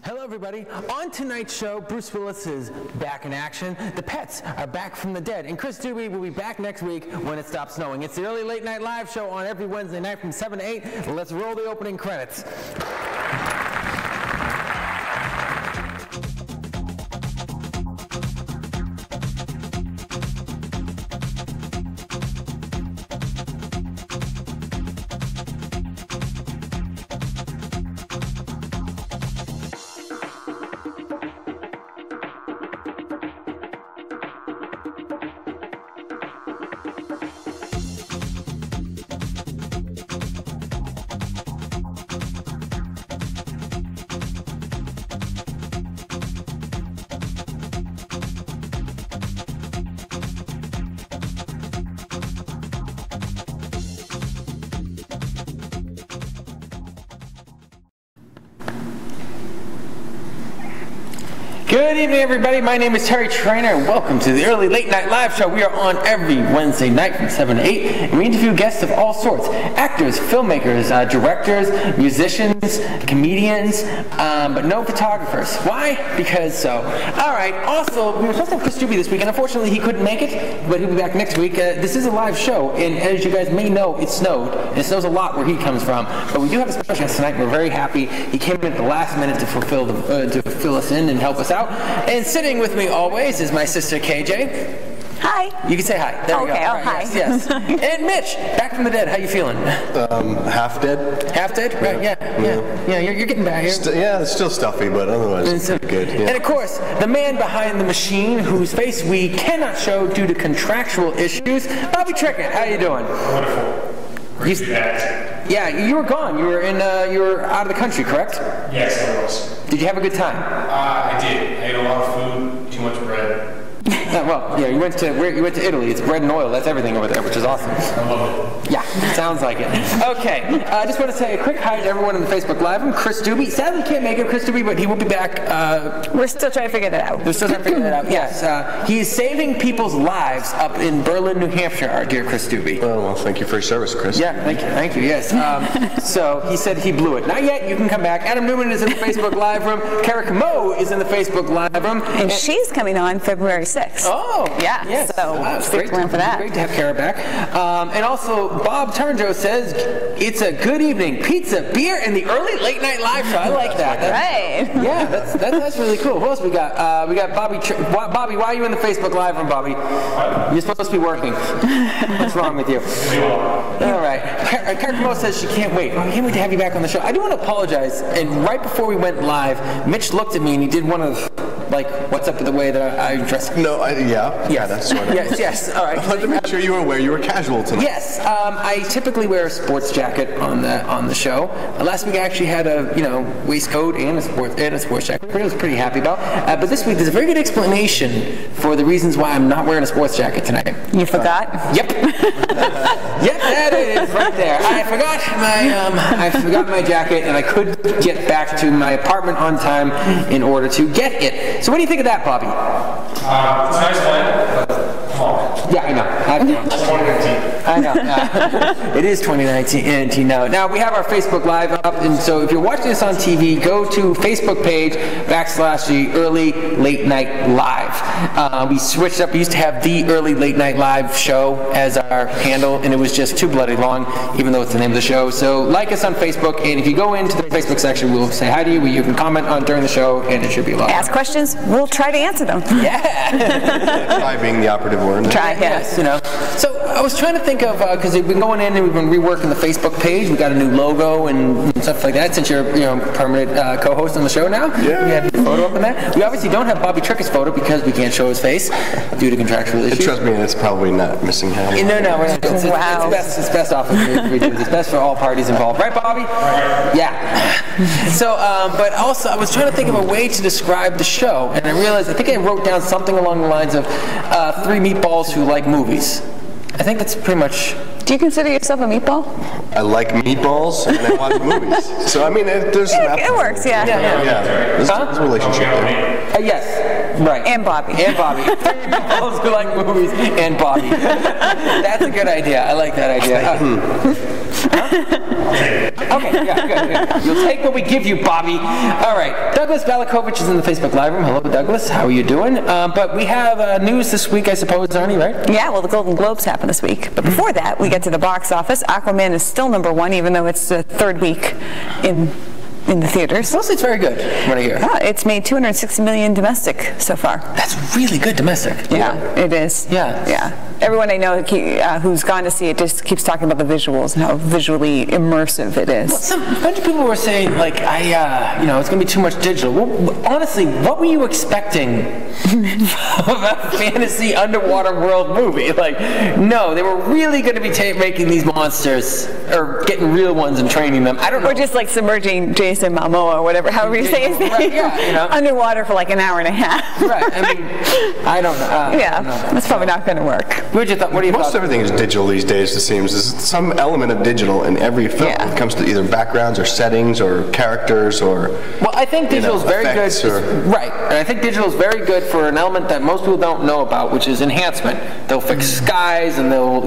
Hello everybody. On tonight's show, Bruce Willis is back in action. The pets are back from the dead. And Chris Dubey will be back next week when it stops snowing. It's the Early Late Night Live show on every Wednesday night from 7 to 8. Let's roll the opening credits. Good evening, everybody. My name is Terry Trainer, and welcome to the Early Late Night Live show. We are on every Wednesday night from 7 to 8, and we interview guests of all sorts: actors, filmmakers, directors, musicians, comedians, but no photographers. Why? Because so. All right. Also, we were supposed to have Chris Dubey this week, and unfortunately he couldn't make it, but he'll be back next week. This is a live show, and as you guys may know, it snowed, and it snows a lot where he comes from. But we do have a special guest tonight. We're very happy. He came in at the last minute to fill us in and help us out. And sitting with me always is my sister KJ. Hi. You can say hi. There we go. Okay. Oh, right, hi. Yes. And Mitch, back from the dead. How you feeling? Half dead. Half dead? Right. Yeah. You're getting back here. Yeah, it's still stuffy, but otherwise it's good. Yeah. And of course, the man behind the machine, whose face we cannot show due to contractual issues, Bobby Trickett. How you doing? Wonderful. Yeah, you were gone. You were you were out of the country, correct? Yes, I was. Did you have a good time? I did. I ate a lot of food, too much bread. Well, yeah, you went to Italy. It's bread and oil. That's everything over there, which is awesome. I love it. Yeah, sounds like it. Okay, I just want to say a quick hi to everyone on the Facebook Live. I'm Chris Dubey. Sadly, can't make it, Chris Dubey, but he will be back. We're still trying to figure that out. We're still trying to figure that out. Yes, he is saving people's lives up in Berlin, New Hampshire. Our dear Chris Dubey. Oh, well, thank you for your service, Chris. Yeah, thank you. Yes. So he said he blew it. Not yet. You can come back. Adam Newman is in the Facebook Live room. Carrick Moe is in the Facebook Live room, and she's coming on February 6th. Oh, yeah. Yes. So stick around for that. Great to have Kara back. And also, Bob Turnjo says it's a good evening. Pizza, beer, and the Early Late Night Live show. I like that. Right. Yeah, that's really cool. Who else we got? We got Bobby. Bobby, why are you in the Facebook Live room, Bobby? You're supposed to be working. What's wrong with you? All right. Kara Moe says she can't wait. I can't wait to have you back on the show. I do want to apologize. And right before we went live, Mitch looked at me and he did one of, like, what's up with the way that I dress? No, yeah, that's sort of. Yes, all right. I wanted to make sure you were aware you were casual tonight. Yes, I typically wear a sports jacket on the show. Last week I actually had a waistcoat and a sports jacket, which I was pretty happy about. But this week there's a very good explanation for the reasons why I'm not wearing a sports jacket tonight. You forgot? Yep. Yep, that is right there. I forgot my jacket, and I couldn't get back to my apartment on time in order to get it. So what do you think of that, Bobby? It's a nice plan, but come on. Yeah, I know. It's 2019. I know. It is 2019 now. Now, we have our Facebook Live up, and so if you're watching this on TV, go to Facebook page / the Early Late Night Live. We switched up. We used to have the Early Late Night Live show as our handle, and it was just too bloody long, even though it's the name of the show. So like us on Facebook, and if you go into the Facebook section, we'll say hi to you. You can comment on during the show, and it should be a lot. Ask questions. We'll try to answer them. Yeah. Try being the operative word. Try, yes. So I was trying to think of, because we've been going in and we've been reworking the Facebook page. We got a new logo and stuff like that. Since you're permanent co-host on the show now, yeah. We have your photo up in that. We obviously don't have Bobby Trickett's photo because we can't show his face due to contractual issues. Trust me, it's probably not missing out. No, we're not. It's best off if we do this. It's best for all parties involved, right, Bobby? Yeah. So, but also I was trying to think of a way to describe the show, and I realized I think I wrote down something along the lines of three meatballs who like movies. I think that's pretty much. Do you consider yourself a meatball? I like meatballs and I watch movies. So I mean, there's it works, yeah. There's a relationship there. Yes. Right. And Bobby. And Bobby. 3 people who like movies and Bobby. That's a good idea. I like that idea. Okay, yeah, good. You'll take what we give you, Bobby. All right. Douglas Balakovich is in the Facebook Live room. Hello, Douglas. How are you doing? But we have news this week, I suppose, Arnie, right? Yeah, well, the Golden Globes happened this week. But before that, we get to the box office. Aquaman is still #1, even though it's the 3rd week in the theaters. Mostly it's very good, what I hear. Yeah, it's made $260 million domestic so far. That's really good domestic. Yeah, it is. Yeah. Yeah. Everyone I know who's gone to see it just keeps talking about the visuals and how visually immersive it is. A bunch of people were saying, like, it's going to be too much digital. Well, honestly, what were you expecting of a fantasy underwater world movie? Like, no, they were really going to be making these monsters, or getting real ones and training them. I don't know. Or just like submerging Jason Momoa or whatever, however you say his name, right, yeah, underwater for like an hour and a half. Right, I mean, I don't know. Yeah, that's probably not going to work. What do you Most thought? everything is digital these days, it seems. There's some element of digital in every film. Yeah. When it comes to either backgrounds or settings or characters or... Well, I think digital is very good. Right, and I think digital is very good for an element that most people don't know about, which is enhancement. They'll fix skies and they'll,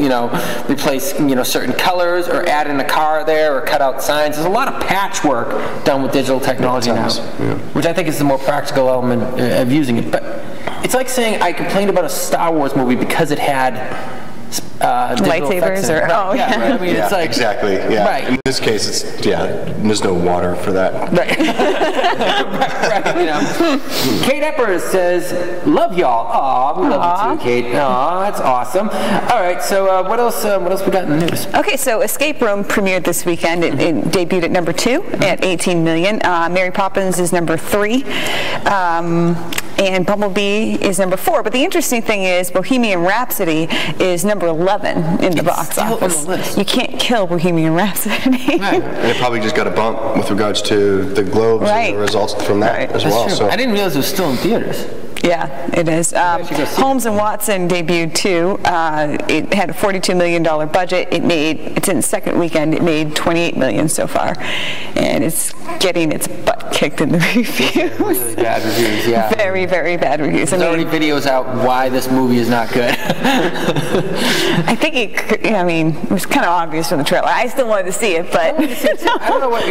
replace, certain colors or add in a car there or cut out signs. There's a lot of patchwork done with digital technology now, which I think is the more practical element of using it. But it's like saying I complained about a Star Wars movie because it had lightsabers or right. I mean, it's like exactly. Yeah. Right. In this case, it's there's no water for that. Right. right. Kate Eppers says, "Love y'all." Aw, we love you too, Kate. Aw, that's awesome. All right. So what else? What else we got in the news? Okay, so Escape Room premiered this weekend. It debuted at #2 at 18 million. Mary Poppins is #3. And Bumblebee is #4. But the interesting thing is Bohemian Rhapsody is #11 in the box office. On the list. You can't kill Bohemian Rhapsody. Right. And it probably just got a bump with regards to the Globes and the results from that as well. True. So I didn't realize it was still in theaters. Yeah, it is. Holmes and Watson debuted too. It had a $42 million budget. It's in its 2nd weekend. It made $28 million so far, and it's getting its butt kicked in the reviews. Really bad reviews, yeah. Very, very bad reviews. There's already videos out why this movie is not good. I think it was kind of obvious from the trailer. I still wanted to see it, but I don't know what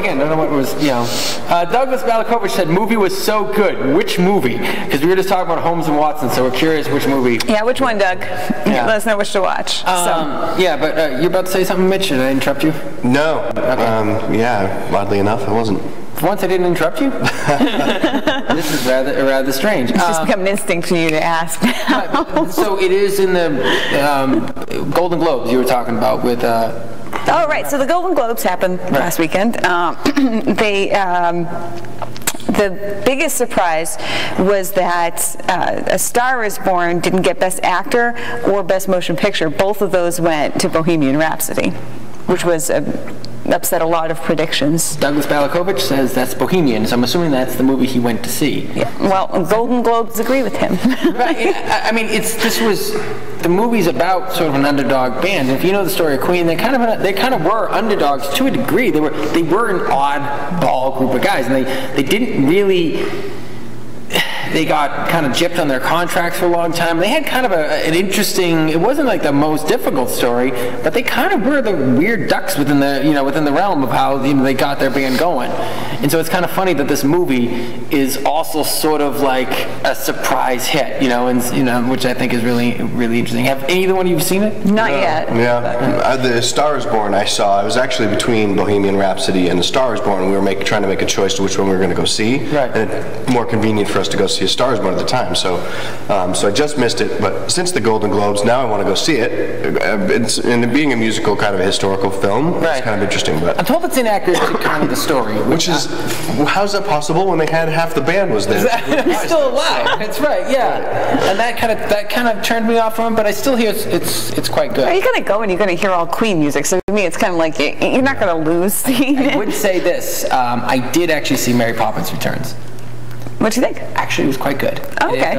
was, Douglas Balakovich said movie was so good. Which movie? Because we were just talking about Holmes and Watson, so we're curious which movie. Yeah, which one, Doug? Let us know which to watch. Yeah, but you're about to say something, Mitch. Did I interrupt you? no, Okay. oddly enough, I wasn't. For once I didn't interrupt you? This is rather strange. It's just become an instinct for you to ask. So it is in the Golden Globes you were talking about with... Oh, right. So the Golden Globes happened last weekend. The biggest surprise was that A Star Is Born didn't get Best Actor or Best Motion Picture. Both of those went to Bohemian Rhapsody, which was upset a lot of predictions. Douglas Balakovich says that's Bohemian, so I'm assuming that's the movie he went to see. Yeah. Well, Golden Globes agree with him. Right. I mean, the movie's about sort of an underdog band. And if you know the story of Queen, they kind of were underdogs to a degree. They were an oddball group of guys, and they didn't really. They got kind of gypped on their contracts for a long time. They had kind of an interesting. It wasn't like the most difficult story, but they kind of were the weird ducks within the realm of how they got their band going. And so it's kind of funny that this movie is also sort of like a surprise hit, which I think is really, really interesting. Have either one of you seen it? Not yet. Yeah, The Star Is Born I saw. I was actually between Bohemian Rhapsody and The Star Is Born. We were trying to make a choice to which one we were going to go see. Right. And it's more convenient for us to go see A Star Is Born at the time. So I just missed it. But since the Golden Globes, now I want to go see it. And being a musical, kind of a historical film, it's kind of interesting. But I'm told it's inaccurate to kind of the story, which is, how's that possible when they had half the band was there? He's still alive. That's right. Yeah. And that kind of turned me off from it, but I still hear it's quite good. Well, you're going to go and you're going to hear all Queen music, so to me it's kind of like you're not going to lose. I would say this. I did actually see Mary Poppins Returns. What do you think? Actually, it was quite good. Oh, okay.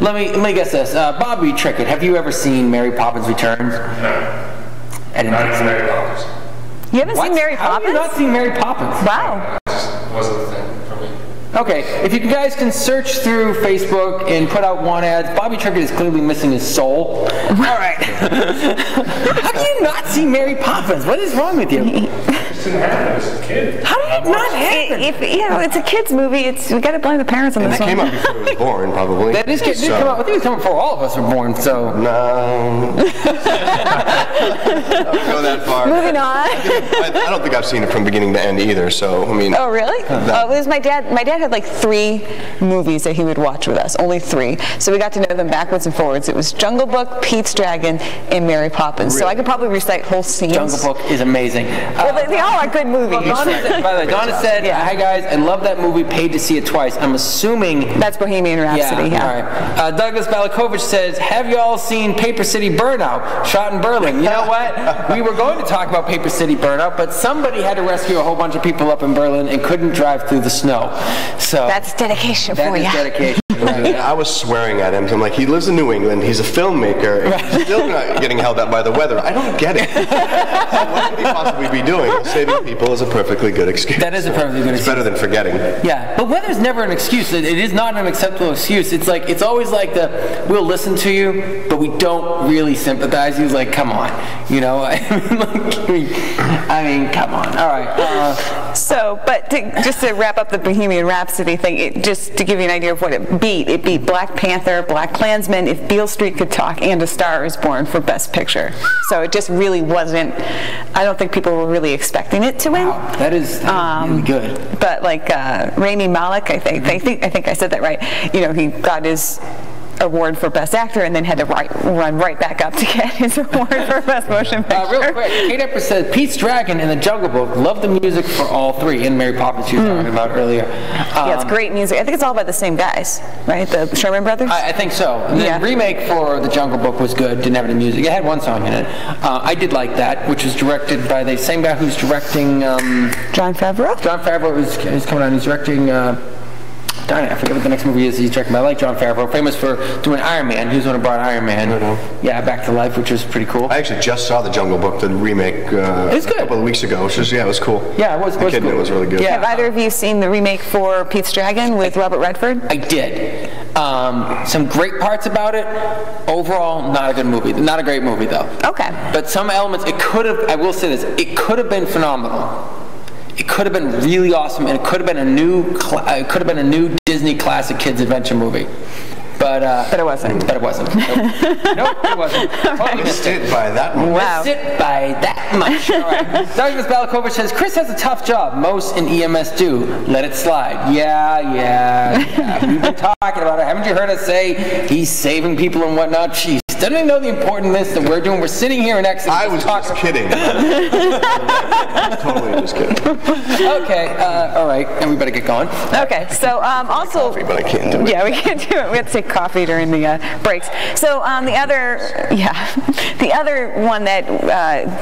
Let me guess this. Bobby Trickett, have you ever seen Mary Poppins Returns? No. I didn't think so. Mary Poppins. You haven't seen Mary How have Poppins? you not seen Mary Poppins? Wow. It just wasn't a thing for me. Okay, if you guys can search through Facebook and put out want ads, Bobby Trickett is clearly missing his soul. All right. How can you not see Mary Poppins? What is wrong with you? As a kid. How did it not happen? It's a kid's movie. We got to blame the parents on And this that one. came out before he was born, probably. That is did come out. I think it was coming before all of us were born. So no. Don't go that far. Moving on. I don't think I've seen it from beginning to end either. So I mean. Oh really? It was my dad. My dad had like 3 movies that he would watch with us. Only 3. So we got to know them backwards and forwards. It was Jungle Book, Pete's Dragon, and Mary Poppins. Really? So I could probably recite whole scenes. Jungle Book is amazing. Well, they all are good movies. Well, by the way, Donna said, "Hi guys, I love that movie. Paid to see it twice." I'm assuming that's Bohemian Rhapsody. Yeah. All right. Douglas Balakovich says, "Have you all seen Paper City Burnout? Shot in Berlin." You know what? We were going to talk about Paper City Burnout, but somebody had to rescue a whole bunch of people up in Berlin and couldn't drive through the snow. So that's dedication for you. That is dedication. I was swearing at him. So I'm like, he lives in New England. He's a filmmaker. And he's still not getting held up by the weather. I don't get it. What could he possibly be doing? Saving people is a perfectly good excuse. That is a perfectly good excuse. It's better than forgetting. Yeah, but weather's never an excuse. It is not an acceptable excuse. It's always like we'll listen to you, but we don't really sympathize. He's like, come on, you know. I mean, come on. All right. Just to wrap up the Bohemian Rhapsody thing, just to give you an idea of what it beat Black Panther, Black Klansman, If Beale Street Could Talk, and A Star Is Born for Best Picture. So it just really wasn't. I don't think people were really expecting it to win. Wow, that is really good. But like Rami Malek, I think I said that right. You know, he got his award for Best Actor and then had to run right back up to get his award for Best Motion Picture. Real quick, Kate Epper said, Pete's Dragon and The Jungle Book, love the music for all 3, and Mary Poppins you were talking about earlier. Yeah, it's great music. I think it's all by the same guys, right? The Sherman Brothers? I think so. The remake for The Jungle Book was good, didn't have any music. It had one song in it. I did like that, which was directed by the same guy who's directing... Jon Favreau? Jon Favreau is coming on. He's directing... Downey, I forget what the next movie is he's directing. I like Jon Favreau, famous for doing Iron Man. He was the one who brought Iron Man, back to life, which was pretty cool. I actually just saw The Jungle Book, the remake, a couple of weeks ago, which was, it was cool. Yeah, it was cool. It was really good. Yeah. Have either of you seen the remake for Pete's Dragon with Robert Redford? I did. Some great parts about it. Overall, not a good movie. Not a great movie, though. Okay. But some elements, I will say this, it could have been phenomenal. It could have been really awesome, and it could have been a new Disney classic kids adventure movie. But it wasn't. Nope, it wasn't. It wasn't. Totally missed it by that much. Wow. Missed it by that much. All right. Douglas Balakovich says, Chris has a tough job. Most in EMS do. Let it slide. Yeah. We've been talking about it. Haven't you heard us say he's saving people and whatnot? Jeez. Doesn't he know the importance that we're doing? We're sitting here in Exeter. I was just kidding. Totally just kidding. Okay, all right, and we better get going. Okay, so also... Coffee, but I can't do it. Yeah, we can't do it. We have to take coffee during the breaks. So the other one that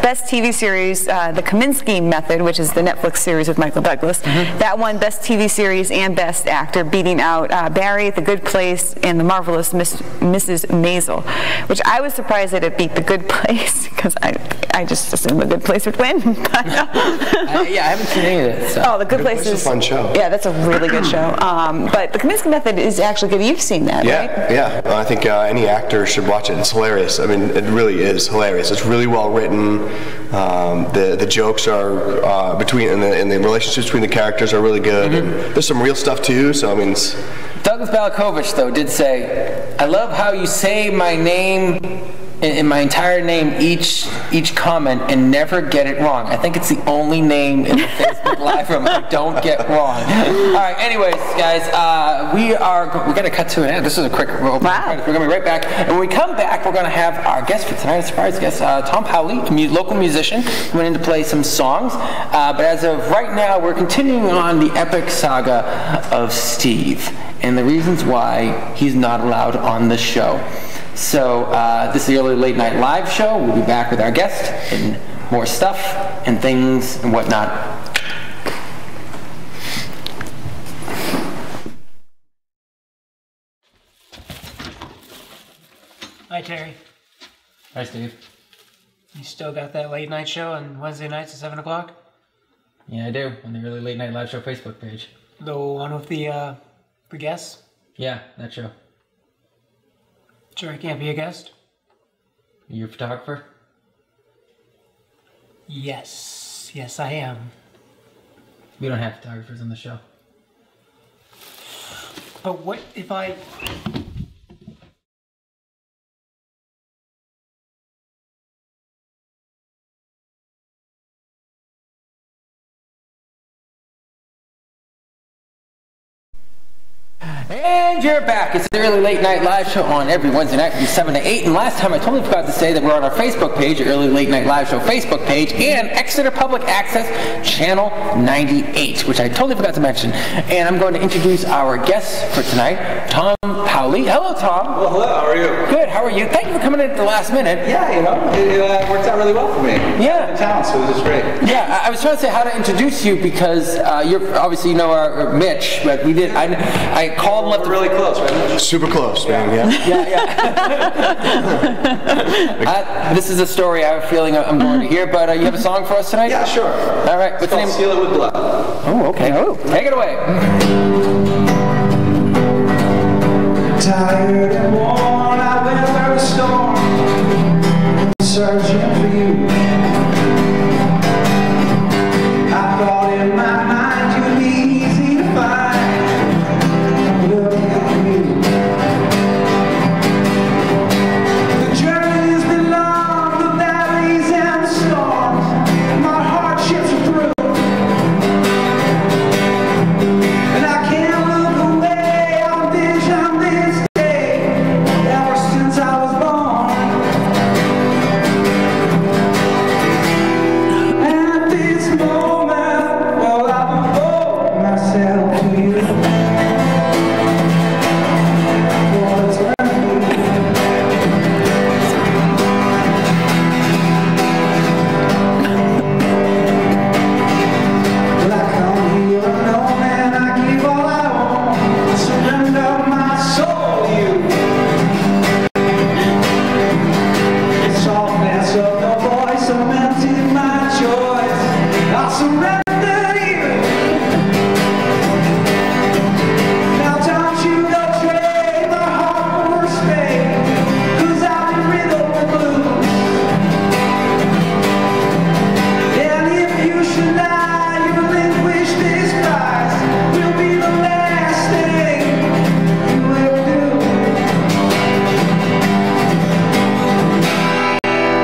Best TV Series, The Kaminsky Method, which is the Netflix series of Michael Douglas, that won Best TV Series and Best Actor, beating out Barry, The Good Place, and The Marvelous Mrs. Maisel, which I was surprised that it beat The Good Place, because I just assumed The Good Place would win. But, I haven't seen any of it. So. Oh, The Good Place is a fun show. Yeah, that's a really good show. But The Kaminsky Method is actually good. You've seen that, right? Yeah. I think any actor should watch it. It's hilarious. I mean, it really is hilarious. It's really well written. The jokes are and the relationships between the characters are really good. And there's some real stuff too. So I mean, it's... Douglas Balakovich, though, did say, I love how you say my name in my entire name each comment and never get it wrong. I think it's the only name in the Facebook Live room I don't get wrong. All right, anyways, guys, we got to cut to an end. This is a quick open. Wow. We're going to be right back. And when we come back, we're going to have our guest for tonight, a surprise guest, Tom Howley, a local musician, coming in to play some songs. But as of right now, we're continuing on the epic saga of Steve and the reasons why he's not allowed on the show. So this is the Early Late Night Live show. We'll be back with our guest and more stuff and things and whatnot. Hi, Terry. Hi, Steve. You still got that late night show on Wednesday nights at 7 o'clock? Yeah, I do, on the Early Late Night Live show Facebook page. The one with the guests? Yeah, that show. Sure, I can't be a guest? You're a photographer? Yes. Yes, I am. We don't have photographers on the show. But what if I... And you're back. It's the Early Late Night Live Show on every Wednesday night from 7 to 8. And last time I totally forgot to say that we're on our Facebook page, the Early Late Night Live Show Facebook page, and Exeter Public Access Channel 98, which I totally forgot to mention. And I'm going to introduce our guests for tonight, Tom Powley. Hello, Tom. Well, hello. How are you? Good. How are you? Thank you for coming in at the last minute. Yeah, you know, it worked out really well for me. Yeah. I'm in town, so it was just great. Yeah, I was trying to say how to introduce you because you're obviously our Mitch, but we did. I called and left. We're really close, right? Super close, man. Yeah. Yeah. This is a story I have a feeling I'm going to hear, but you have a song for us tonight? Yeah, sure. All right. What's the name? Seal It With Blood. Oh, okay. Oh, take it away. Tired and worn, I weather the storm, searching for you. I thought in my mind you'd be easy to find. Looking at you. The journey's been long, the valleys and the storms. My hardships are through, and I can't look away. I'll envision this day ever since I was born. At this moment, well, I devote myself to you. For eternity. Well, I come here alone and I give all I own. I surrender my soul to you. The softness of the voice cemented my choice. I'll surrender to you. Now don't you go trade my heart for space, 'cause I've been riddled with blues. And if you should lie, you relinquish this prize. Will be the last thing you ever do.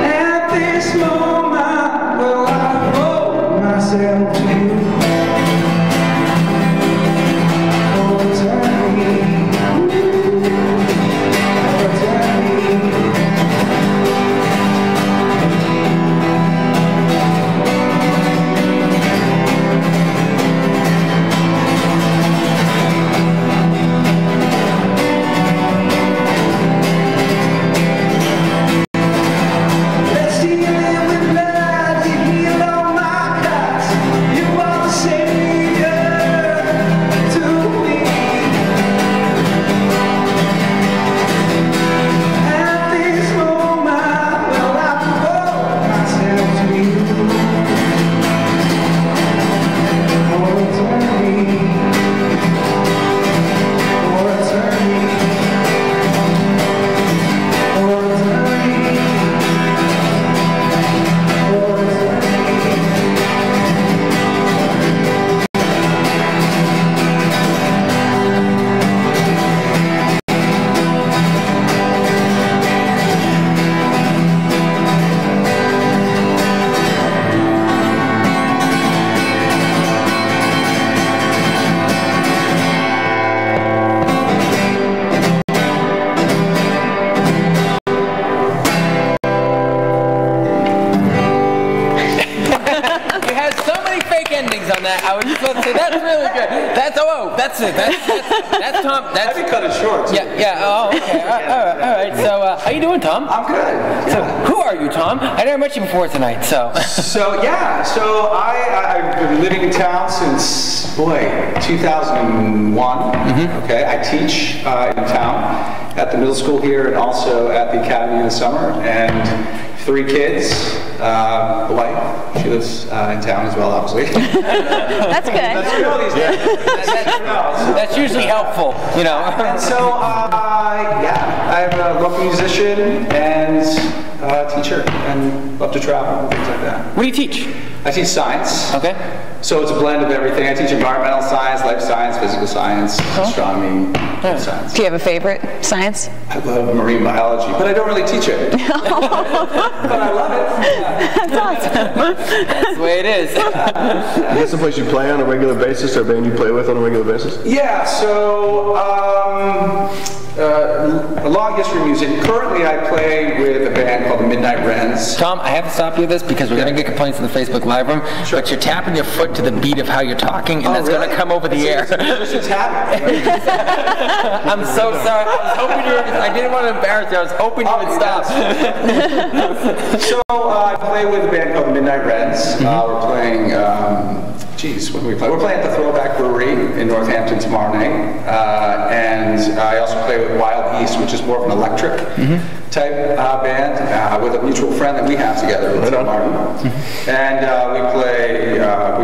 At this moment, well, I devote myself to you. For eternity. For eternity. Let's seal it with blood to heal all my cuts. You are the savior to me. At this moment, well, I devote myself to you. For eternity. For eternity. For eternity. You had so many fake endings on that. I was just about to say that's really good. That's it. That's Tom. That's Maybe cut it short. yeah. Oh, okay. All right. So, how you doing, Tom? I'm good. So, who are you, Tom? I never met you before tonight. So, So I've been living in town since 2001. Okay, I teach in town at the middle school here and also at the academy in the summer. And 3 kids. The wife, she lives in town as well, obviously. That's good. That's true these days. That's usually helpful, you know. And so, yeah, I'm a local musician and teacher and love to travel and things like that. What do you teach? I teach science. Okay. So it's a blend of everything. I teach environmental science, life science, physical science, astronomy, science. Do you have a favorite science? I love marine biology, but I don't really teach it. But I love it. That's awesome. That's the way it is. Is that someplace you play on a regular basis, or a band you play with on a regular basis? Yeah, so a long history of music. Currently I play with a band called the Midnight Wrens. Tom, I have to stop you with this because we're going to get complaints in the Facebook live room, but you're tapping your foot to the beat of how you're talking, and that's going to come over the air. It's happening. I'm so sorry. I was hoping you were, I didn't want to embarrass you. I was hoping you would stop. So I play with a band called the Midnight Wrens. We're playing, when do we play? We're playing at the Throwback Brewery in Northampton tomorrow night. And I also play with Wild East, which is more of an electric type band with a mutual friend that we have together, with Tim Martin. And we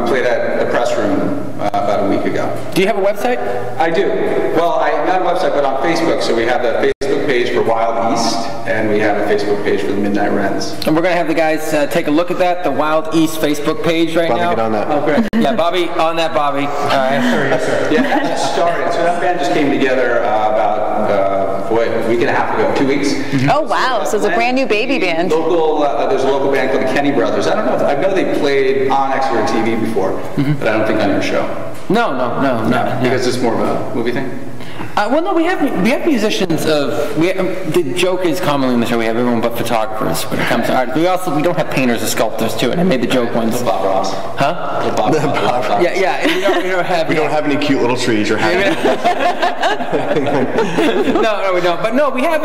played at the Press Room about a week ago. Do you have a website? I do. Well, not a website, but on Facebook. So we have the Facebook page for Wild East, and we have a Facebook page for the Midnight Wrens. And we're going to have the guys take a look at that, the Wild East Facebook page right now. Get on that. Oh, great. Yeah, Bobby, on that, Bobby. All right. Yes, sir. Yeah, that just started. So that band just came together about a week and a half ago, 2 weeks. Oh, wow. So it's a brand new baby band. There's a local band called the Kenny Brothers. I don't know. I know they played on Exeter TV before, but I don't think on your show. No. Because it's more of a movie thing. Well, no, we have musicians the joke is commonly in the show we have everyone but photographers when it comes to art. We don't have painters or sculptors too, and I made the joke once. Bob Ross. Huh? Bob Ross. Yeah. We don't have any cute little trees or hanging. No, we don't. But no, we have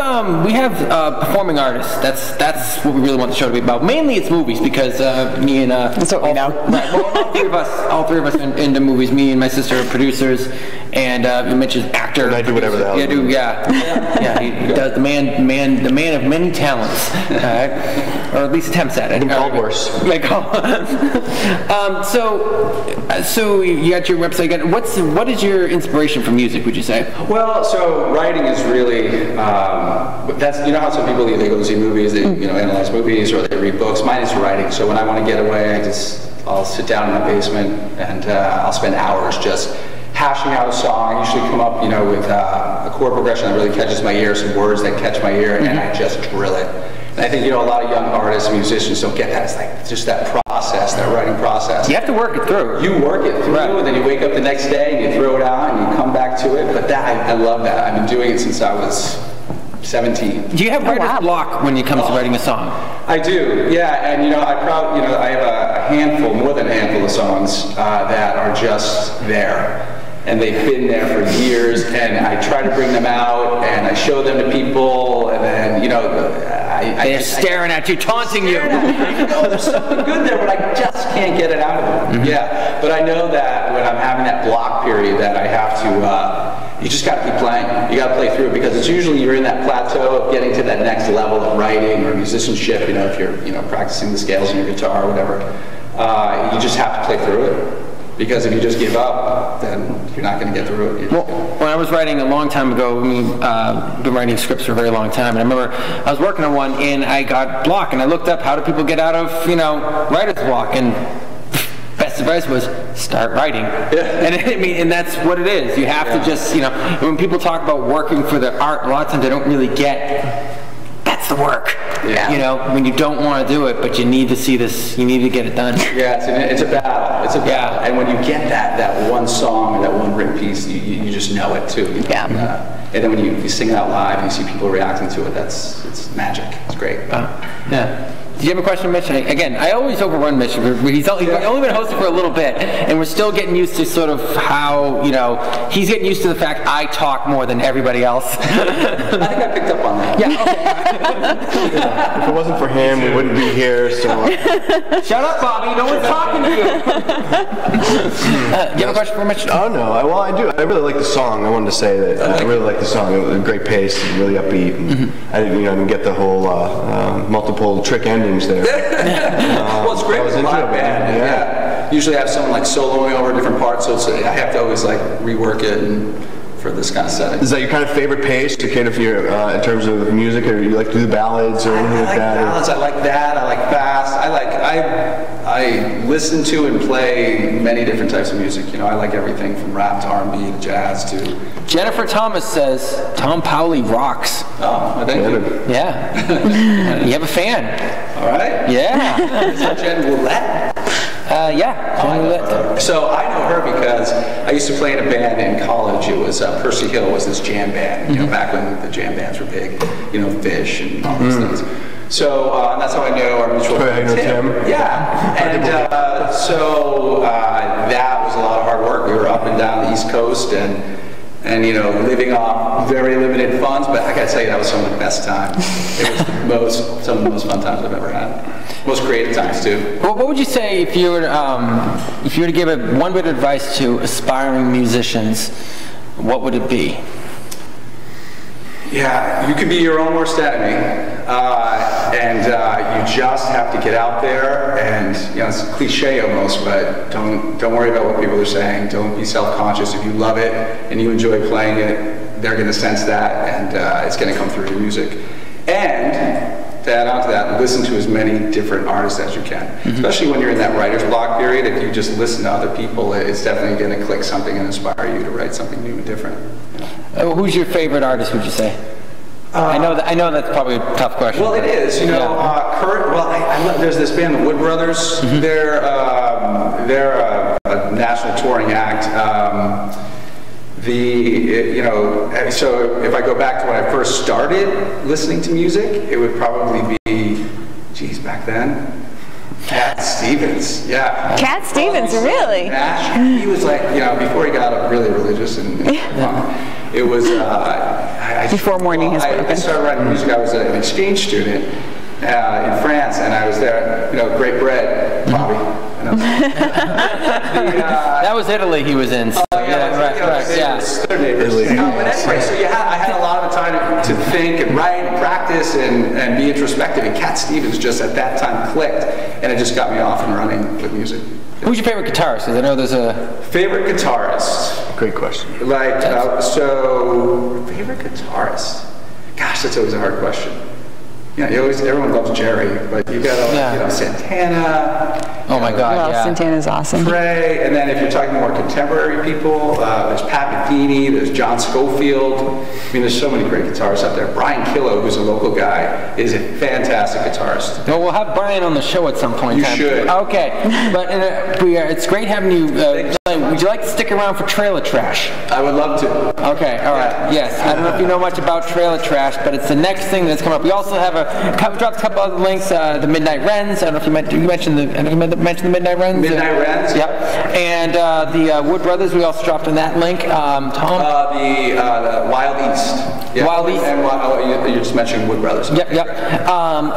performing artists. That's what we really want the show to be about. Mainly it's movies because me and that's what we know. Right, well, all three of us are into movies. Me and my sister are producers, and Mitch is actor. And I do whatever the hell. Yeah, he does the man of many talents, or at least attempts at it. And called worse. So you got your website. What is your inspiration for music? Would you say? Well, so writing is really that's how some people they go to see movies, they analyze movies or they read books. Mine is writing. So when I want to get away, I'll sit down in my basement and I'll spend hours just hashing out a song. I usually come up, with a chord progression that really catches my ear, some words that catch my ear, and I just drill it. And I think, a lot of young artists and musicians don't get that. It's just that process, that writing process. You have to work it through. You work it through, and then you wake up the next day and you throw it out and you come back to it. But I love that. I've been doing it since I was 17. Do you have writer's block when it comes to writing a song? I do, yeah, and I have a handful, more than a handful of songs that are just there. And they've been there for years, and I try to bring them out, and I show them to people, and then, they're staring at you, taunting you. There's something good there, but I just can't get it out of them. Yeah, but I know that when I'm having that block period that I have to, you just got to keep playing. You got to play through it, because it's usually you're in that plateau of getting to that next level of writing or musicianship, if you're, practicing the scales on your guitar or whatever. You just have to play through it. Because if you just give up, then you're not going to get through it. Well, when I was writing a long time ago, I've been writing scripts for a very long time, and I remember I was working on one, and I got blocked, and I looked up how do people get out of, writer's block, and best advice was start writing. Yeah. And that's what it is. You have to just, when people talk about working for the art, a lot of times they don't really get that's the work. Yeah. When you don't want to do it, but you need to see this, you need to get it done. Yeah, it's a battle. It's a battle. And when you get that one song or that one written piece, you just know it too. Yeah. And then when you sing it out live and you see people reacting to it, it's magic. It's great. Yeah. Do you have a question, Mitch? Again, I always overrun Mitch. He's only been hosting for a little bit, and we're still getting used to sort of how, he's getting used to the fact I talk more than everybody else. I think I picked up on that. Yeah, okay. If it wasn't for him, we wouldn't be here, so... Shut up, Bobby. No one's talking to you. Do you have a question for Mitch? Oh, no. I do. I really like the song. I wanted to say that I really like the song. It was a great pace, really upbeat. And I didn't get the whole multiple trick endings there. Well, it's great with a live band. usually I have someone like soloing over different parts, so I have to always like rework it and for this kind of setting. Is that your kind of favorite pace to kind of your in terms of music, or you like to do the ballads or anything like that? Ballads, I like that. I like fast. I listen to and play many different types of music. You know, I like everything from rap to R&B to jazz to. Jennifer Thomas says Tom Powley rocks. Oh, thank you. Yeah. You have a fan. All right. Yeah. Jen Willette. Yeah. So I know her because I used to play in a band in college. It was Percy Hill was this jam band. You know, back when the jam bands were big. You know, Fish and all these things. So and that's how I know our mutual friend Tim. Yeah, and so that was a lot of hard work. We were up and down the East Coast and you know, living off very limited funds. But I gotta tell you, that was some of the best times. It was some of the most fun times I've ever had. Most creative times too. Well, what would you say if you were to give one bit of advice to aspiring musicians? What would it be? Yeah, you can be your own worst enemy, and you just have to get out there. And you know, it's cliche almost, but don't worry about what people are saying. Don't be self-conscious. If you love it and you enjoy playing it, they're going to sense that, and it's going to come through your music. And to add on to that, listen to as many different artists as you can. Especially when you're in that writer's block period. If you just listen to other people, it's definitely going to click something and inspire you to write something new and different. Who's your favorite artist, would you say? I know that's probably a tough question. Well, it is. You know, Kurt. Well, there's this band, the Wood Brothers. They're a national touring act. You know, so if I go back to when I first started listening to music, it would probably be, geez, back then, Cat Stevens. Yeah. Cat Stevens, really? He was like, you know, before he got really religious and it was before morning has broken. I started writing music. I was an exchange student in France, and I was there. You know, great bread, Bobby. You know. That was Italy he was in. So, right. Yeah. Their neighbors. But anyway, so I had a lot of time to think and write and practice and be introspective. And Cat Stevens just at that time clicked, and it just got me off and running with music. Who's your favorite guitarist? Because I know there's a favorite guitarist. Great question. Like so, favorite guitarist. Gosh, that's always a hard question. Yeah, everyone loves Jerry, but you got you know, Santana. Oh my God, well, Santana's awesome. Trey, and then if you're talking more contemporary people, there's Pat Metheny, there's John Schofield. I mean, there's so many great guitarists out there. Brian Killo, who's a local guy, is a fantastic guitarist. Well, we'll have Brian on the show at some point. You should. Okay, but it's great having you. Would you like to stick around for Trailer Trash? I would love to. Okay, all right. Yes, I don't know if you know much about Trailer Trash, but it's the next thing that's come up. We also have dropped a couple other links. The Midnight Wrens. I don't know if you mentioned the Midnight Wrens. Midnight Wrens. Yep. And the Wood Brothers. We also dropped on that link. Tom. The Wild East. Yeah. Wild East. And you just mentioned Wood Brothers. Yep.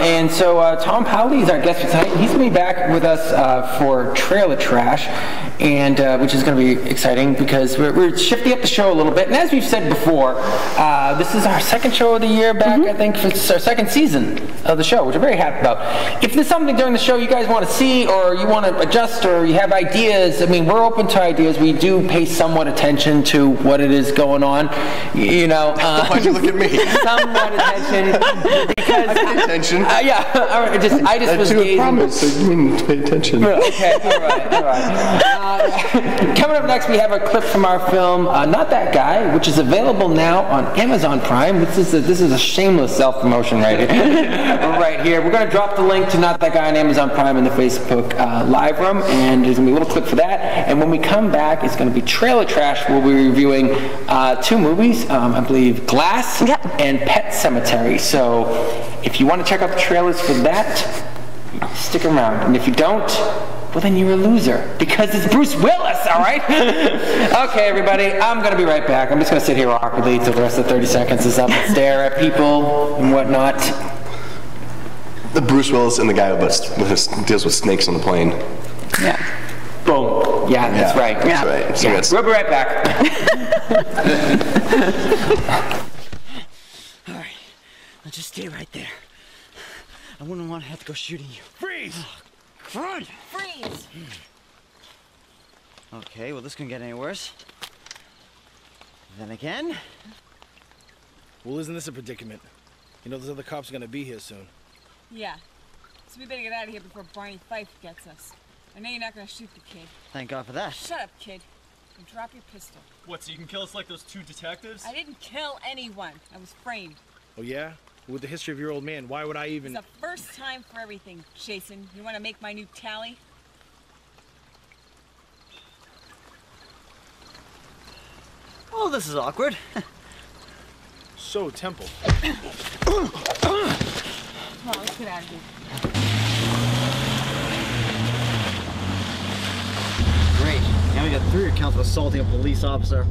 And so Tom Powley is our guest for tonight. He's going to be back with us for Trailer Trash, and which is going to be exciting because we're shifting up the show a little bit. And as we've said before, this is our second show of the year back. I think it's our second season of the show, which I'm very happy about. If there's something during the show you guys want to see, or you want to adjust, or you have ideas, I mean, we're open to ideas. We do pay somewhat attention to what it is going on. You know. Why'd you look at me? Somewhat attention because I pay attention. Yeah. All right. I just was gazing. Promise, so you need to pay attention. Okay. All right. Coming up next, we have a clip from our film Not That Guy, which is available now on Amazon Prime. This is a shameless self-promotion right here. Right here. We're going to drop the link to Not That Guy on Amazon Prime in the Facebook live room, and there's going to be a little clip for that. And when we come back, it's going to be Trailer Trash. We'll be reviewing two movies, I believe Glass and Pet Sematary. So if you want to check out the trailers for that, stick around. And if you don't, well, then you're a loser, because it's Bruce Willis, all right? Okay, everybody, I'm going to be right back. I'm just going to sit here awkwardly until the rest of the 30 seconds is up and stare at people and whatnot. The Bruce Willis and the guy who deals with snakes on the plane. Yeah. Boom. Yeah, that's right. That's right. So We'll be right back. All right, now just stay right there. I wouldn't want to have to go shooting you. Freeze! Front! Freeze! Okay, well this couldn't get any worse. Then again. Well, isn't this a predicament? You know, those other cops are gonna be here soon. Yeah. So we better get out of here before Barney Fife gets us. I know you're not gonna shoot the kid. Thank God for that. Shut up, kid. And drop your pistol. What, so you can kill us like those 2 detectives? I didn't kill anyone. I was framed. Oh, yeah? With the history of your old man, why would I even... It's the first time for everything, Jason. You wanna make my new tally? Oh, this is awkward. So, Temple. Come on, let's get out of here. Great. Now we got 3 accounts of assaulting a police officer.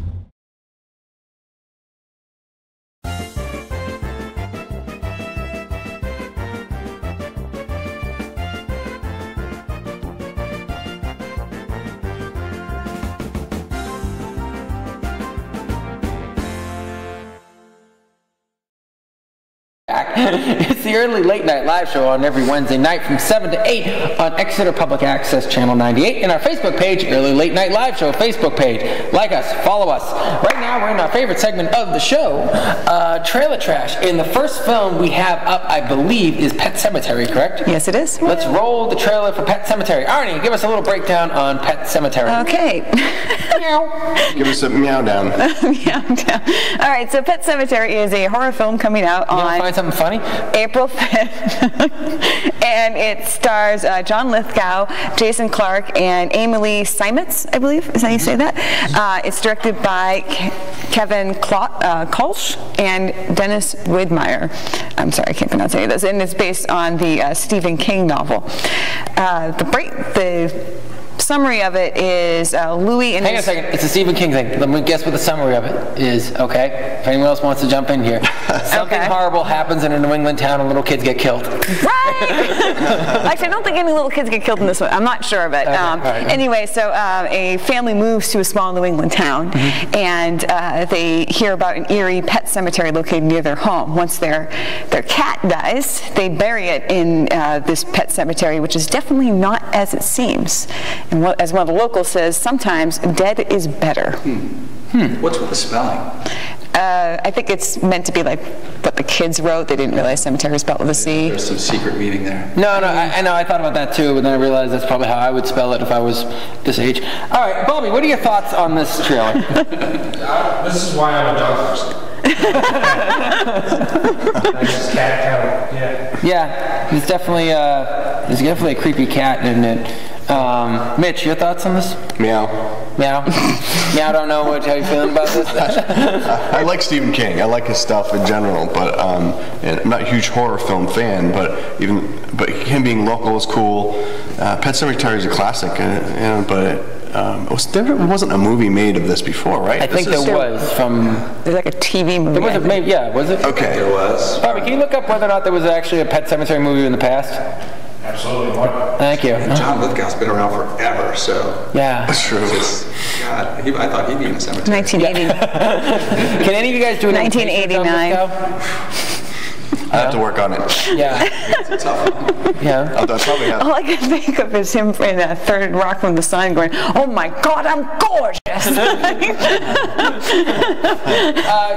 It's the early late night live show on every Wednesday night from 7 to 8 on Exeter Public Access Channel 98 and our Facebook page, Early Late Night Live Show Facebook page. Like us, follow us. Right now we're in our favorite segment of the show, Trailer Trash. And the first film we have up, I believe, is Pet Sematary, correct? Yes, it is. Let's roll the trailer for Pet Sematary. Arnie, give us a little breakdown on Pet Sematary. Okay. Give us a meow down. Meow down. All right, so Pet Sematary is a horror film coming out You want to on find something funny? April 5th. And it stars John Lithgow, Jason Clarke, and Emily Simetz, I believe. Is that how you say that? It's directed by Kevin Kolsch and Dennis Widmeyer. I'm sorry, I can't pronounce any of this. And it's based on the Stephen King novel. The summary of it is Louis and Hang on a second. It's a Stephen King thing. Let me guess what the summary of it is, okay? If anyone else wants to jump in here. Something horrible happens in a New England town and little kids get killed. Right! Actually, I don't think any little kids get killed in this one. I'm not sure of it. Right. Anyway, so a family moves to a small New England town, and they hear about an eerie pet cemetery located near their home. Once their cat dies, they bury it in this pet cemetery, which is definitely not as it seems. And as one of the locals says, sometimes dead is better. What's with the spelling? I think it's meant to be like what the kids wrote. They didn't realize cemetery was spelled with a C. There's some secret meaning there. No, I know. I thought about that too, but then I realized that's probably how I would spell it if I was this age. All right, Bobby, what are your thoughts on this trailer? This is why I'm a dog person. Nice cat count, yeah. Yeah, there's definitely a creepy cat in it. Mitch, your thoughts on this? Meow. Meow. Meow. Don't know how you feeling about this. I like Stephen King. I like his stuff in general, but and I'm not a huge horror film fan. But him being local is cool. Pet Sematary is a classic, but there wasn't a movie made of this before, right? I think there was from. There's like a TV movie. There was maybe, yeah, was it? Okay. There was. Bobby, can you look up whether or not there was actually a Pet Sematary movie in the past? Absolutely. What? Thank you. John Lithgow's been around forever, so. Yeah. That's true. God, I thought he'd be in the cemetery. 1980. Can any of you guys do an 1989. I have to work on it. Yeah. It's a tough one. Yeah. I'll probably have. All I can think of is him in Third Rock from the Sun going, "Oh my God, I'm gorgeous."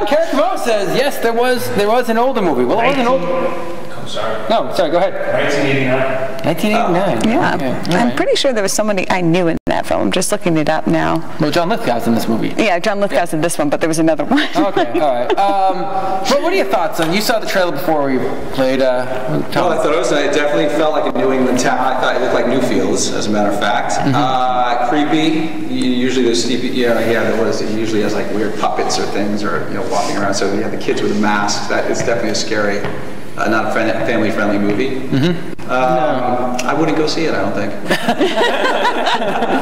Carrick Mo says yes, there was an older movie. Well, it was an old. Sorry. No, sorry. Go ahead. 1989. 1989. Yeah, Okay. I'm pretty sure there was somebody I knew in that film. I'm just looking it up now. Well, John Lithgow's in this movie. Yeah, John Lithgow's in this one, but there was another one. Okay, all right. But what are your thoughts on? You saw the trailer before we played. Well, I thought it definitely felt like a New England town. I thought it looked like Newfields, as a matter of fact. Creepy. Usually there's sleepy. There was. It usually has like weird puppets or things, or walking around. So you have the kids with masks. That is definitely a scary. Not a family-friendly movie. I wouldn't go see it, I don't think.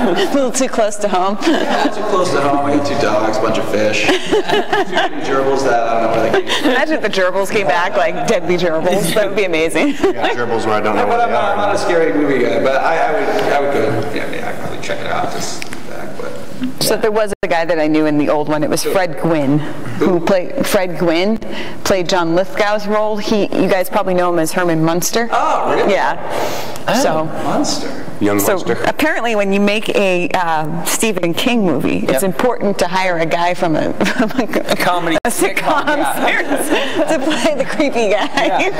A little too close to home. Yeah, too close to home. We got 2 dogs, a bunch of fish. 2 gerbils that I don't know where they came from. Imagine if the gerbils came back, like deadly gerbils. That would be amazing. Yeah, gerbils where I don't know But where I'm they are. not a scary movie guy, but I would go. Yeah, I'd probably check it out. Just back, but. So there was a guy that I knew in the old one. It was Fred Gwynn, who played played John Lithgow's role. You guys probably know him as Herman Munster. Oh, really? Yeah. So Munster. young So monster. apparently when you make a Stephen King movie, it's important to hire a guy from a comedy sitcom series to play the creepy guy.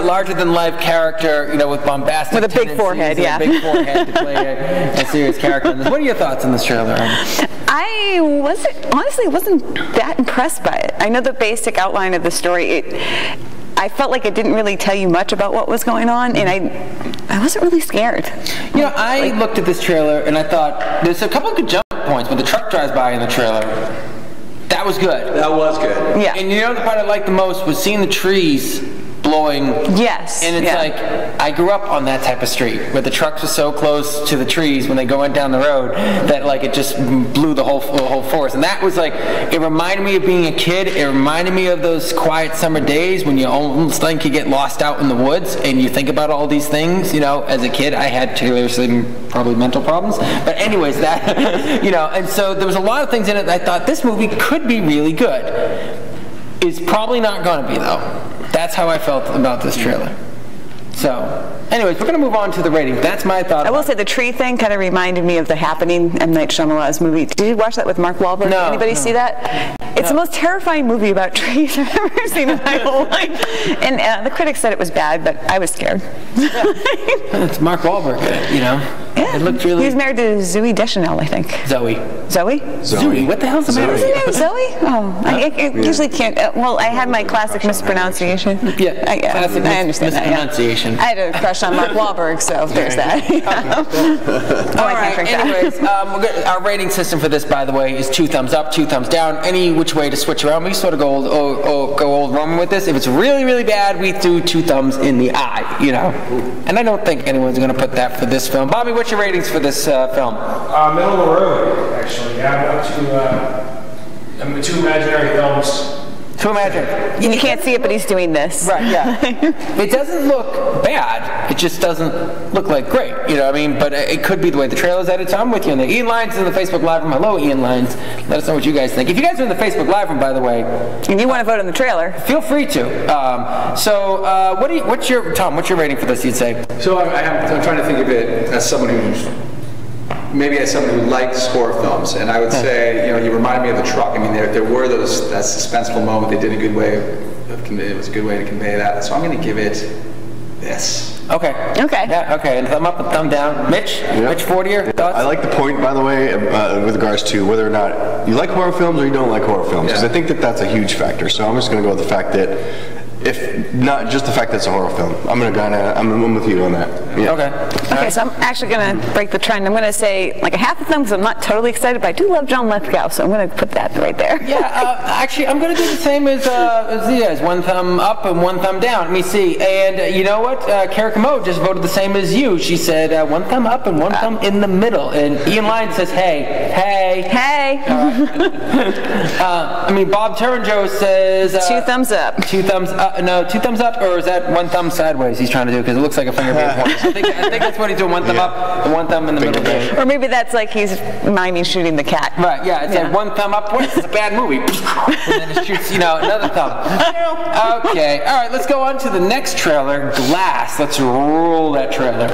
Larger than life character, you know, with bombastic With a big forehead, a big forehead to play a serious character in this. What are your thoughts on this trailer? I honestly wasn't that impressed by it. I know the basic outline of the story. I felt like it didn't really tell you much about what was going on, and I wasn't really scared. You know, I looked at this trailer and I thought there's a couple of good jump points when the truck drives by in the trailer. That was good. That was good. Yeah. And you know the part I liked the most was seeing the trees blowing. Yes. And it's like, I grew up on that type of street where the trucks are so close to the trees when they go down the road that like it just blew the whole forest. And that was like, it reminded me of being a kid. It reminded me of those quiet summer days when you almost think you get lost out in the woods and you think about all these things. You know, as a kid, I had seriously probably mental problems. But anyways, that, you know, and so there was a lot of things in it that I thought this movie could be really good. It's probably not going to be though. That's how I felt about this trailer. So, anyways, we're going to move on to the rating. That's my thought. I will say the tree thing kind of reminded me of The Happening, M. Night Shyamalan's movie. Did you watch that with Mark Wahlberg? No. Anybody see that? It's the most terrifying movie about trees I've ever seen in my whole life. And the critics said it was bad, but I was scared. It's Mark Wahlberg, you know. Yeah. It looked really... He was married to Zooey Deschanel, I think. Zoe. Zoe? Zoe. What the hell's the matter? What's her name? Zoe? Oh, I usually can't. Well, I had my classic mispronunciation. Yeah, classic I understand mispronunciation. that. Yeah. I had a crush on Mark Wahlberg, so there's that. All right. Anyways, our rating system for this, by the way, is 2 thumbs up, 2 thumbs down. Any which way to switch around. We sort of go old Roman with this. If it's really, really bad, we do 2 thumbs in the eye. You know. And I don't think anyone's going to put that for this film. Bobby, what's your ratings for this film? Middle of the road, actually. Yeah, up to 2 imaginary films. 2 imaginary. And you can't see it, but he's doing this. Right, yeah. It doesn't look bad. It just doesn't look like great. You know what I mean? But it could be the way the trailer's edited. So I'm with you on that. Ian Lyons in the Facebook Live room. Hello, Ian Lyons. Let us know what you guys think. If you guys are in the Facebook Live room, by the way, and you want to vote on the trailer, feel free to. What's your rating for this, you'd say? So I'm trying to think of it as someone who's maybe as someone who likes horror films, and I would say, you know, you reminded me of the truck. I mean, there were that suspenseful moment. They did a good way it was a good way to convey that. So I'm going to give it this. Okay. Okay. Yeah. Okay. And thumb up and thumb down. Mitch. Yeah. Mitch Ford, your thoughts? I like the point, by the way, with regards to whether or not you like horror films or you don't like horror films, because I think that that's a huge factor. So I'm just going to go with the fact that, if not just the fact that it's a horror film, I'm with you on that. Yeah. Okay. Okay, so I'm actually going to break the trend. I'm going to say like a half a thumb because I'm not totally excited, but I do love John Lithgow, so I'm going to put that right there. Yeah, actually, I'm going to do the same as you guys. 1 thumb up and 1 thumb down. Let me see. And you know what? Kara Kamo just voted the same as you. She said 1 thumb up and 1 thumb in the middle. And Ian Lyons says, hey. I mean, Bob Turanjo says... 2 thumbs up. 2 thumbs up. No, 2 thumbs up, or is that 1 thumb sideways he's trying to do? Because it looks like a finger being pointed. I think that's what he's doing. 1 thumb up and 1 thumb in the middle. Or maybe that's like he's miming shooting the cat. Right, yeah. It's like 1 thumb up. It's a bad movie. And then it shoots, another thumb. Okay. All right, let's go on to the next trailer, Glass. Let's roll that trailer.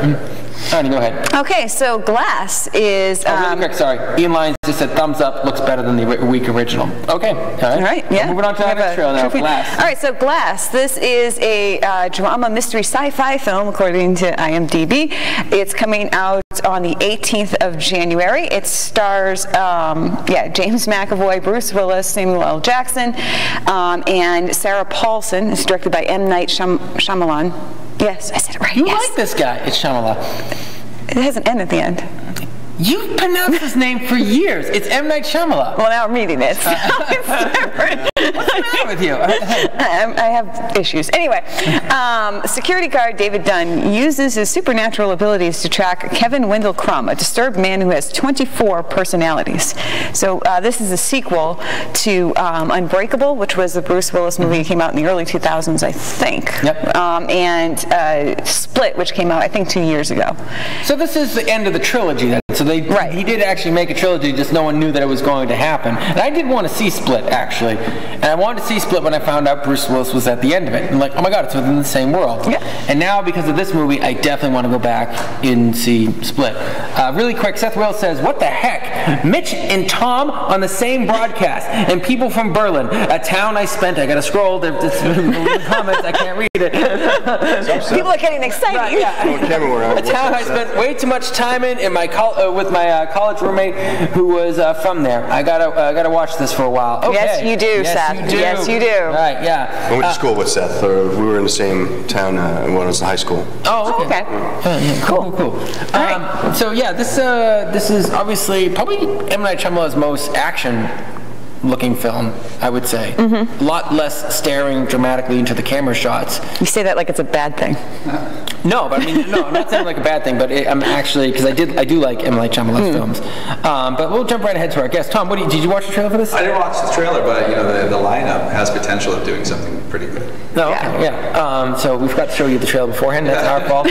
Honey, go ahead. Okay, so Glass is... really quick, sorry. Ian Lyons just said thumbs up, looks better than the weak original. Okay. All right, yeah. Moving on to the next trailer now, Glass. All right, so Glass. This is a drama, mystery, sci-fi film, according to IMDb. It's coming out on the 18th of January. It stars, James McAvoy, Bruce Willis, Samuel L. Jackson, and Sarah Paulson. It's directed by M. Night Shyamalan. Yes, I said it right. You like this guy. It's Shyamalan. It has an N at the end. You've pronounced his name for years. It's M. Night Shyamalan. Well, now I'm reading it. So it's different. What's the matter with you? I have issues. Anyway, security guard David Dunn uses his supernatural abilities to track Kevin Wendell Crumb, a disturbed man who has 24 personalities. So this is a sequel to Unbreakable, which was the Bruce Willis movie that came out in the early 2000s, I think. Yep. And Split, which came out, I think, 2 years ago. So this is the end of the trilogy, then, So he did actually make a trilogy, just no one knew that it was going to happen. And I did want to see Split, actually. And I wanted to see Split when I found out Bruce Willis was at the end of it. I'm like, oh my god, it's within the same world. Yeah. And now, because of this movie, I definitely want to go back and see Split. Really quick, Seth Wales says, what the heck? Mitch and Tom on the same broadcast. And people from Berlin, a town I spent, I gotta scroll, there's comments, I can't read it. People are getting excited. Right, yeah. A town I spent way too much time in with my college roommate who was from there. I gotta watch this for a while. Okay. Yes, you do, Seth. You do. Yes, you do. Right, yeah. I went to school with Seth. We were in the same town when I was in high school. Oh, okay. Yeah, cool. So yeah, this is obviously probably M. Night Shyamalan's most action-looking film, I would say. A lot less staring dramatically into the camera shots. You say that like it's a bad thing. No, but I mean, no, I'm not saying like a bad thing, but I'm actually, because I do like M. Night Shyamalan films. But we'll jump right ahead to our guest. Tom, did you watch the trailer for this? I didn't watch the trailer, but the lineup has potential of doing something pretty good. No, okay, yeah. So we forgot to show you the trailer beforehand. That's our fault.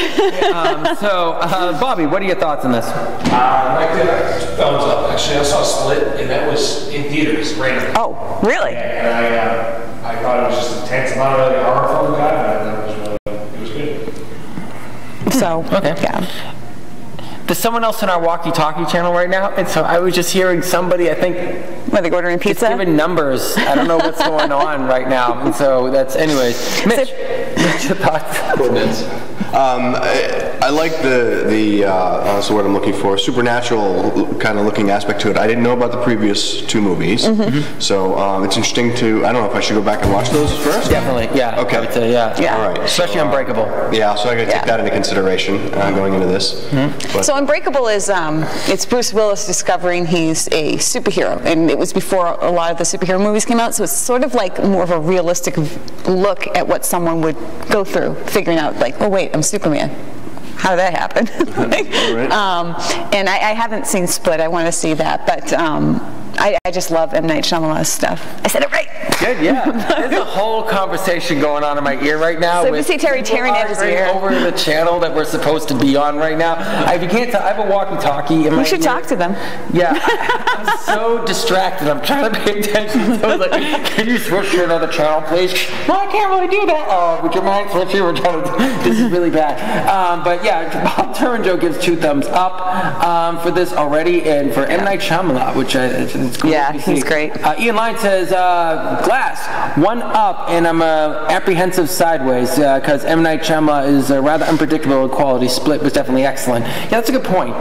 Bobby, what are your thoughts on this? I like it. Thumbs up. Actually, I saw Split, and that was in theaters randomly. Oh, really? Yeah, and I thought it was just intense. I'm not really a horror film guy, but it was good. So, okay. Yeah. There's someone else in our walkie-talkie channel right now, and so I was just hearing somebody, I think... Were they ordering pizza? Giving numbers. I don't know what's going on right now, and so that's... Anyways, Mitch, what's your thoughts? I like that's the word I'm looking for, supernatural kind of looking aspect to it. I didn't know about the previous two movies, so it's interesting to, I don't know if I should go back and watch those first? Definitely, yeah. Okay. I would say, yeah. All right. Especially Unbreakable. Yeah, so I got to take that into consideration going into this. So Unbreakable is, it's Bruce Willis discovering he's a superhero, and it was before a lot of the superhero movies came out, so it's sort of like more of a realistic look at what someone would go through, figuring out like, oh wait, I'm Superman. How did that happen? And I haven't seen Split. I want to see that, but I just love M. Night Shyamalan's stuff. I said it right. Good, yeah. There's a whole conversation going on in my ear right now. So we see Terry tearing at his ear over the channel that we're supposed to be on right now. If you can't tell, I have a walkie-talkie in my ear. You should talk to them. Yeah, I'm so distracted. I'm trying to pay attention. So I was like, can you switch to another channel, please? No, I can't really do that. Oh, would you mind switching? We're trying to. This is really bad. But yeah, Bob Turanjo gives 2 thumbs up for this already, and for M. Night Shyamalan, which it's cool. Yeah, he's great. Ian Lyne says, Glass, 1 up, and I'm apprehensive sideways because M. Night Shyamalan is rather unpredictable in quality. Split was definitely excellent. Yeah, that's a good point.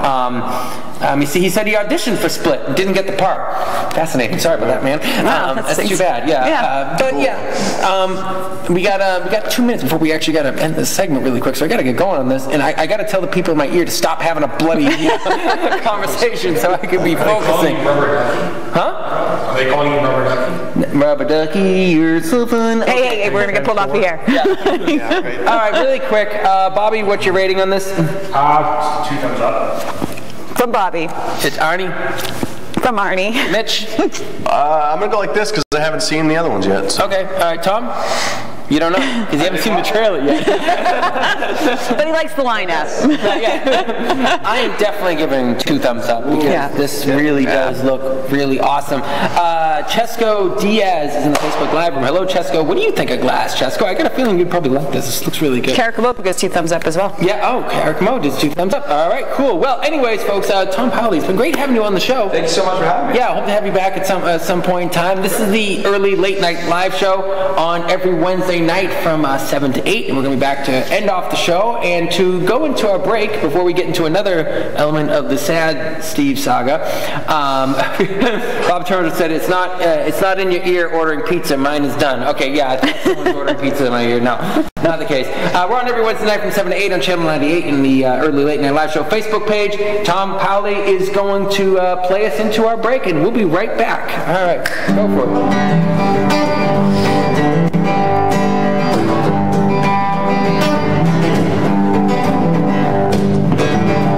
You see, he said he auditioned for Split, didn't get the part. Fascinating. Sorry about that, man. That's too bad. Yeah. But yeah, we got 2 minutes before we actually got to end this segment really quick, so I got to get going on this, and I got to tell the people in my ear to stop having a bloody conversation so I can be focusing. Huh? Are they calling you Rubber Ducky? Rubber Ducky, you're so fun. Hey, we're gonna get pulled off the air. Yeah. All right, really quick, Bobby, what's your rating on this? 2 thumbs up. From Bobby. It's Arnie. From Arnie. Mitch. I'm gonna go like this because I haven't seen the other ones yet. So. Okay. All right, Tom. You don't know because you haven't seen the trailer yet. But he likes the lineup. I am definitely giving 2 thumbs up because this really does look really awesome. Chesco Diaz is in the Facebook Live room. Hello, Chesco. What do you think of Glass, Chesco? I got a feeling you'd probably like this. This looks really good. Caracamopa gives 2 thumbs up as well. Yeah. Caracamopa does 2 thumbs up. All right. Cool. Well, anyways, folks, Tom Powley, it's been great having you on the show. Thank you so much for having me. Yeah, I hope to have you back at some point in time. This is the early late night live show on every Wednesday night from 7 to 8, and we're going to be back to end off the show and to go into our break before we get into another element of the sad Steve saga. Bob Turner said it's not in your ear ordering pizza. Mine is done. Okay, yeah, I thought someone's ordering pizza in my ear. No, not the case. We're on every Wednesday night from 7 to 8 on Channel 98 in the early late night live show Facebook page. Tom Powley is going to play us into our break, and we'll be right back. All right, go for it.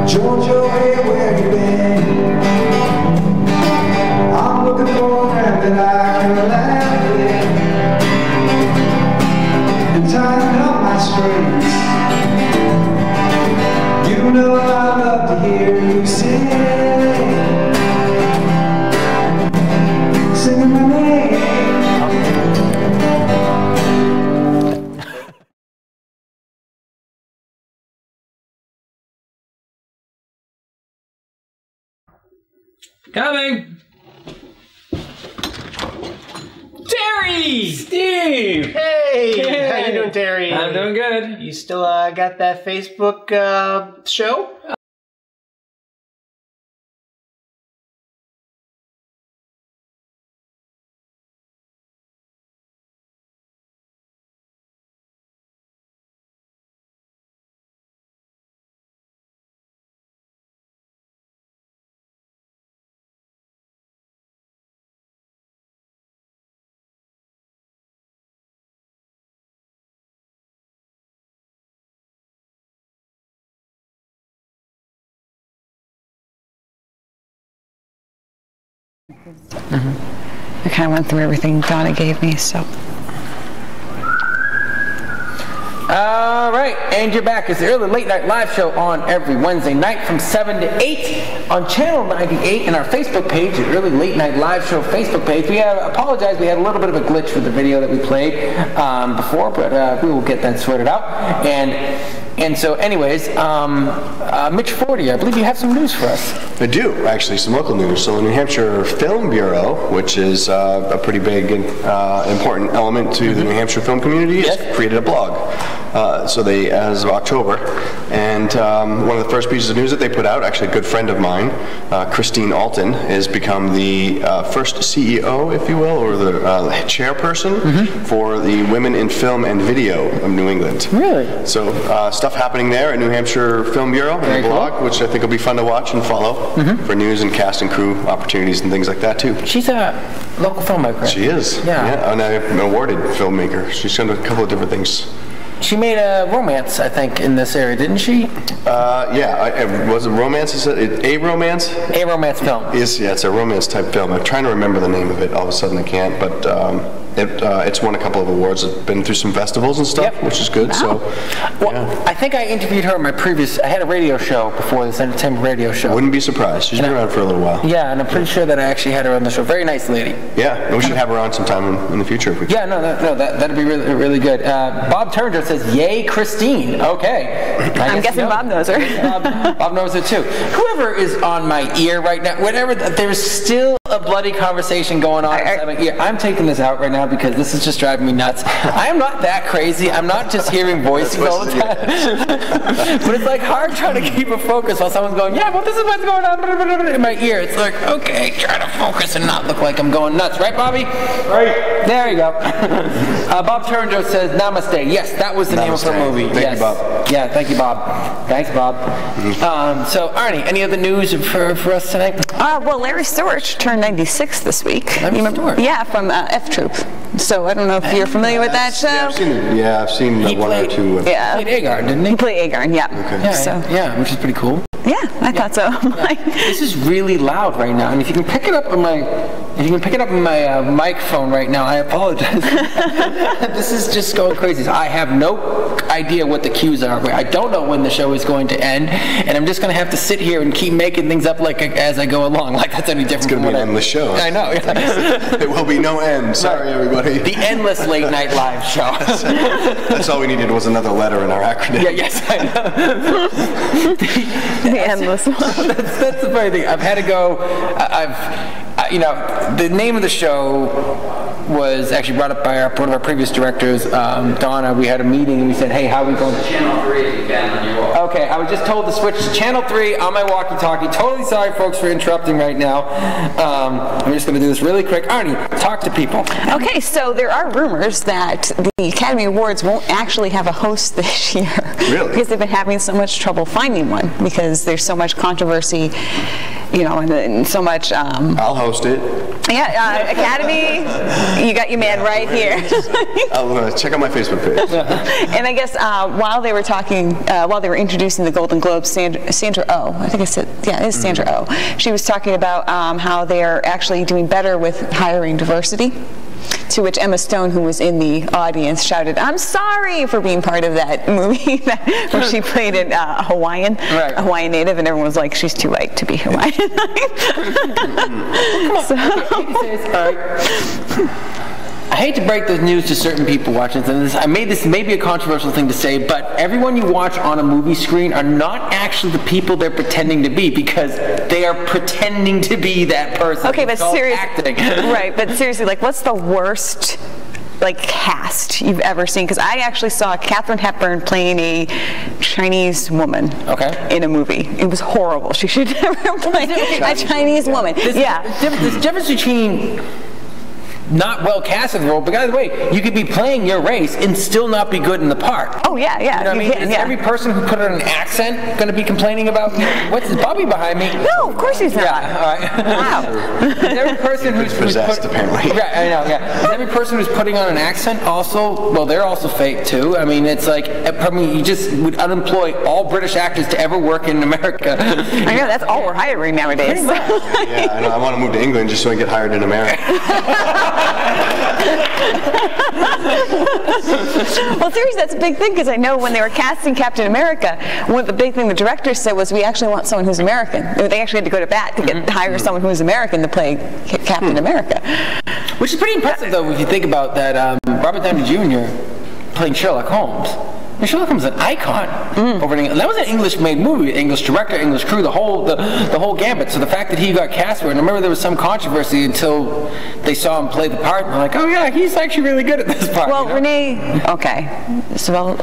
Georgia, hey, where you been? I'm looking for a friend that I can laugh with and tighten up my strings. You know I love to hear you sing. Coming! Terry! Steve! Hey! How you doing, Terry? I'm doing good. You still got that Facebook show? I kind of went through everything Downey gave me, so. All right, and you're back. It's the Early Late Night Live Show on every Wednesday night from 7 to 8 on Channel 98 and our Facebook page, the Early Late Night Live Show Facebook page. We apologize, we had a little bit of a glitch with the video that we played before, but we will get that sorted out. And so anyways, Mitch Forty, I believe you have some news for us. I do, actually, some local news. So the New Hampshire Film Bureau, which is a pretty big and important element to the New Hampshire film community, has created a blog. So they, as of October, and one of the first pieces of news that they put out, actually a good friend of mine, Christine Alton, has become the first CEO, if you will, or the chairperson for the Women in Film and Video of New England. Really? So stuff happening there at New Hampshire Film Bureau and the blog, which I think will be fun to watch and follow for news and cast and crew opportunities and things like that too. She's a local filmmaker. She is. Yeah. And an awarded filmmaker. She's done a couple of different things. She made a romance, I think, in this area, didn't she? Yeah. Was it romance? Is it a romance? A romance film. Yeah, it's a romance type film. I'm trying to remember the name of it. All of a sudden I can't, but it's won a couple of awards. It's been through some festivals and stuff, which is good. Wow. So, well, I think I interviewed her in my previous. I had a radio show before this, entertainment radio show. Wouldn't be surprised. She's been around for a little while. Yeah, and I'm pretty sure that I actually had her on the show. Very nice lady. Yeah, we should have her on sometime in the future if we can. Yeah, no, that'd be really, really good. Bob Turner says, "Yay, Christine." Okay, I'm guessing Bob knows her. Bob knows her too. Whoever is on my ear right now, whatever, there's still a bloody conversation going on inside my ear. I'm taking this out right now because this is just driving me nuts. I am not that crazy. I'm not just hearing voices all the time. But it's like hard trying to keep a focus while someone's going, yeah, well, this is what's going on in my ear. It's like, okay, try to focus and not look like I'm going nuts. Right, Bobby? Right. There you go. Bob Turner says, Namaste. Yes, that was the name of the movie. Thank you, Bob. Yeah, thank you, Bob. Thanks, Bob. So, Arnie, any other news for us tonight? Well, Larry Storch turned 96 this week. Larry Storch? Yeah, from F Troop. So I don't know if you're familiar with that show. Yeah, I've seen one or two. Yeah. He played Agar, didn't he? He played Agar, yeah. Okay. Yeah, which is pretty cool. Yeah, I thought so. This is really loud right now, and if you can pick it up on my microphone right now, I apologize. This is just going crazy. I have no idea what the cues are. I don't know when the show is going to end, and I'm just going to have to sit here and keep making things up like as I go along. Like that's any different. It's going to be an endless show. I know. There will be no end. Sorry, everybody. The endless late night live show. That's all we needed was another letter in our acronym. Yeah. Yes, I know. The endless one. That's the funny thing. I've had to go. The name of the show was actually brought up by one of our previous directors, Donna. We had a meeting and we said, hey, how are we going to Channel 3 if you can on your walk. Okay, I was just told to switch to Channel 3 on my walkie-talkie. Totally sorry, folks, for interrupting right now. I'm just going to do this really quick. Arnie, talk to people. Okay, so there are rumors that the Academy Awards won't actually have a host this year. Really? Because they've been having so much trouble finding one because there's so much controversy, and so much... I'll host it. Yeah, Academy, you got your man right here. I'll check out my Facebook page. And I guess while they were introducing the Golden Globes, Sandra Oh, I think it is Sandra Oh. She was talking about how they're actually doing better with hiring diversity. To which Emma Stone, who was in the audience, shouted, "I'm sorry," for being part of that movie where she played a Hawaiian native, and everyone was like, "She's too white to be Hawaiian." I hate to break the news to certain people watching this, and I made this maybe a controversial thing to say, but everyone you watch on a movie screen are not actually the people they're pretending to be, because they are pretending to be that person. Okay, but seriously, acting. right? But seriously, like, what's the worst cast you've ever seen? Because I actually saw Katharine Hepburn playing a Chinese woman in a movie. It was horrible. She should never play a Chinese woman. There's difference between not well cast in the role, but by the way, you could be playing your race and still not be good in the part. Oh yeah, yeah. You know what I mean? Is every person who put on an accent going to be complaining about what's this Bobby behind me? No, of course he's not. Yeah, all right. Wow. Is every person who's possessed, apparently. Yeah, I know. Yeah. Is every person who's putting on an accent also? Well, they're also fake too. I mean, it's like, I mean, you just would unemploy all British actors to ever work in America. I know, that's all we're hiring nowadays. Yeah, I know. I want to move to England just so I can get hired in America. Well, seriously, that's a big thing, because I know when they were casting Captain America, one of the big thing the director said was, we actually want someone who's American. They actually had to go to bat to hire someone who was American to play Captain America. Which is pretty impressive, though, if you think about that. Robert Downey Jr. playing Sherlock Holmes. And Sherlock Holmes is an icon over in England. That was an English-made movie, English director, English crew, the whole gambit. So the fact that he got cast for it, and I remember there was some controversy until they saw him play the part, and they're like, oh yeah, he's actually really good at this part. Well, you know? Renee, okay, so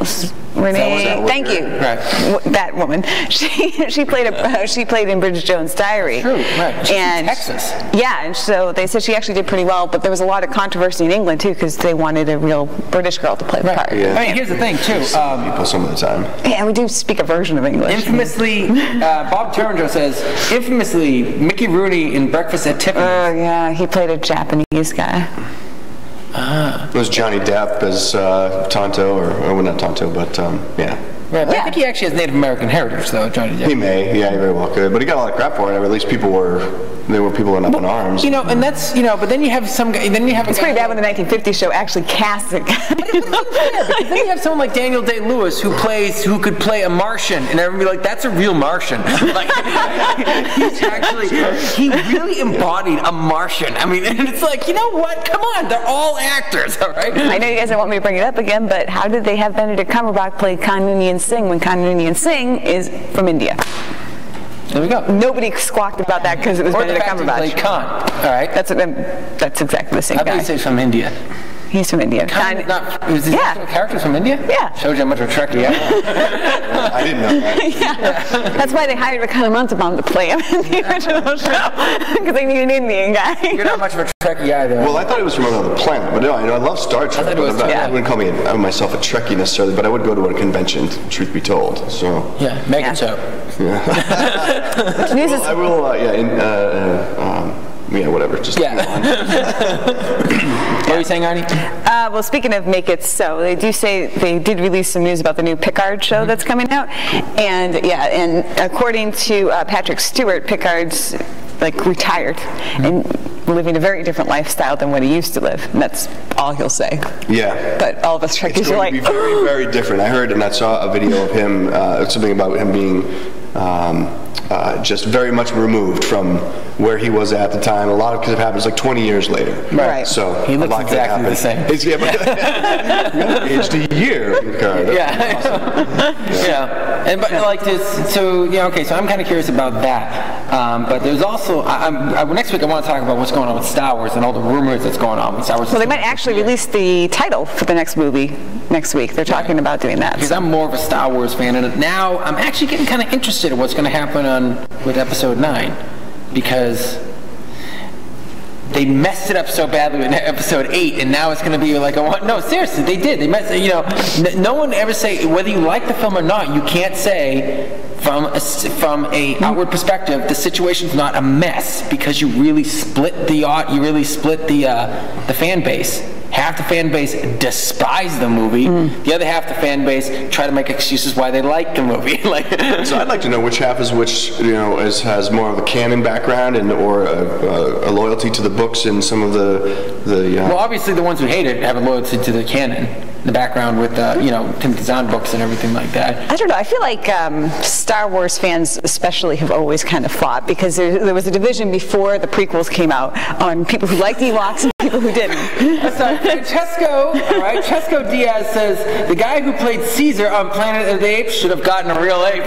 Renee, thank you, right. that woman. She played in Bridget Jones' Diary. True, right. She's And from Texas. Yeah, and so they said she actually did pretty well, but there was a lot of controversy in England too, because they wanted a real British girl to play the part. Yeah. I mean, here's the thing too. People some of the time. Yeah, we do speak a version of English. Infamously, Bob Turandot says, infamously, Mickey Rooney in Breakfast at Tiffany's. Oh yeah, he played a Japanese guy. It was Johnny Depp as Tonto, or well, not Tonto, but yeah. Right, I think he actually has Native American heritage, though, Johnny Depp. He may, yeah, he very well could, but he got a lot of crap for it. Or at least people were up in arms. You know, and that's, but then you have some guy, It's pretty bad when the 1950s show actually casts it. Because then you have someone like Daniel Day-Lewis who could play a Martian, and everyone be like, that's a real Martian. Like, he really embodied a Martian. I mean, and it's like, you know what? Come on, they're all actors, all right? I know you guys don't want me to bring it up again, but how did they have Benedict Cumberbatch play Kanunian Singh when Kanunian Singh is from India? There we go. Nobody squawked about that because it was Benedict Cumberbatch. Like Khan, all right? That's exactly the same guy. I thought you said from India. He's from India. Is this character from India? Yeah. Shows you how much of a Trekkie I am. I didn't know that. Yeah. That's why they hired Ricardo Montalban to play him in the original show, because they need an Indian guy. You're not much of a Trekkie either. Well, I thought it was from another planet, but no, I love Star Trek. I wouldn't call myself a Trekkie necessarily, but I would go to a convention, truth be told. So yeah, make it so. Yeah. I will. Yeah, whatever. Just What were you saying, Arnie? Well, speaking of make it so, they do say they did release some news about the new Picard show that's coming out, and according to Patrick Stewart, Picard's retired and living a very different lifestyle than what he used to live, and that's all he'll say. Yeah. But all of us Trekkies are like, it's going to be very, very different. I heard and I saw a video of him, something about him being just very much removed from where he was at the time. A lot of it happens like 20 years later. Right. So he looks exactly the same. Aged a year. Yeah. Yeah. And but like this, so okay. So I'm kind of curious about that. But there's also next week I want to talk about what's going on with Star Wars and all the rumors that's going on with Star Wars. Well, they might actually release the title for the next movie next week. They're talking about doing that. Because I'm more of a Star Wars fan, and now I'm actually getting kind of interested in what's going to happen with Episode 9, because they messed it up so badly with Episode 8, and now it's going to be like no, seriously, they did. They messed. No one ever say whether you like the film or not. You can't say from a outward perspective the situation's not a mess, because you really split the fan base. Half the fan base despise the movie. The other half the fan base try to make excuses why they like the movie. So I'd like to know which half is which. Has more of a canon background or a loyalty to the books and some of the. Well, obviously the ones who hate it have a loyalty to the canon, the background with Timothy Zahn books and everything like that. I don't know. I feel like Star Wars fans especially have always kind of fought, because there was a division before the prequels came out on people who liked Ewoks and people who didn't. So Francesco, all right, Chesco Diaz says the guy who played Caesar on Planet of the Apes should have gotten a real ape.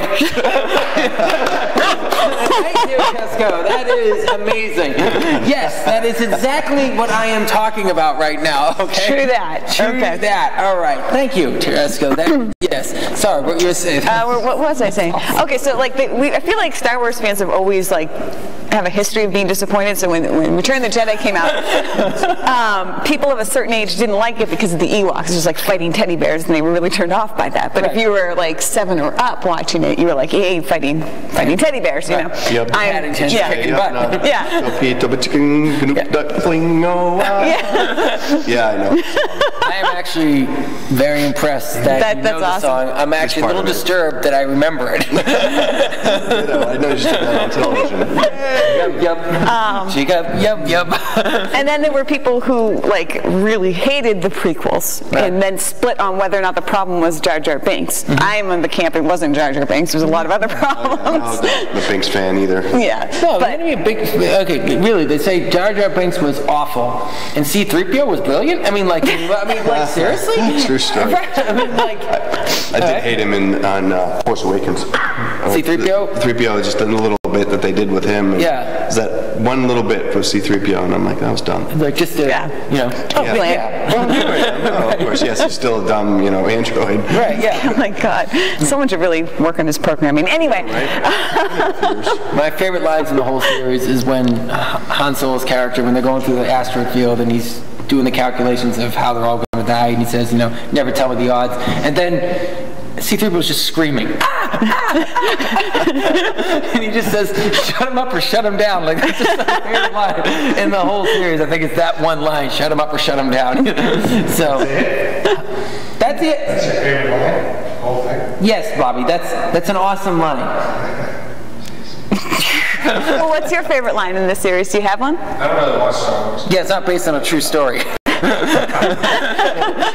Thank you, Chesco. That is amazing. Yes, that is exactly what I am talking about right now. Okay. True that. True that. All right. Thank you, Chesco. Yes. Sorry, what you were saying. What was I saying? Okay, so like I feel like Star Wars fans have always like have a history of being disappointed. So when Return of the Jedi came out, people of a certain age didn't like it because of the Ewoks. It was like fighting teddy bears, and they were really turned off by that. But if you were like 7 or up watching it, you were like, hey, fighting teddy bears, you know. Yep. Yeah. Yeah, I know. I am actually very impressed that you know the song. I'm actually a little disturbed that I remember it. I know you just did that on television. Yep. And then there were people who like really hated the prequels and then split on whether or not the problem was Jar Jar Binks. I'm in the camp it wasn't Jar Jar Binks. There's a lot of other problems. I'm not a Binks fan either. Yeah. No, but okay, really, they say Jar Jar Binks was awful and C-3PO was brilliant. I mean, like seriously? True story. I mean, like, I did hate him on Force Awakens. C-3PO? 3PO, just a little bit that they did with him. Yeah. Is that one little bit for C-3PO, and I'm like, that was dumb. Like just you know. Well, of course, yes, he's still a dumb, android. Right. Yeah. Oh my God, someone should really work on his programming. Anyway. My favorite lines in the whole series is when Han Solo's character, when they're going through the asteroid field and he's doing the calculations of how they're all going to die, and he says, never tell me the odds. And then C-3PO was just screaming, and he just says, shut him up or shut him down. Like, that's just my favorite line in the whole series. I think it's that one line, shut him up or shut him down. So, that's it. That's your favorite line? The whole thing? Yes, Bobby, that's an awesome line. Well, what's your favorite line in this series? Do you have one? I don't really watch Star Wars. Yeah, it's not based on a true story.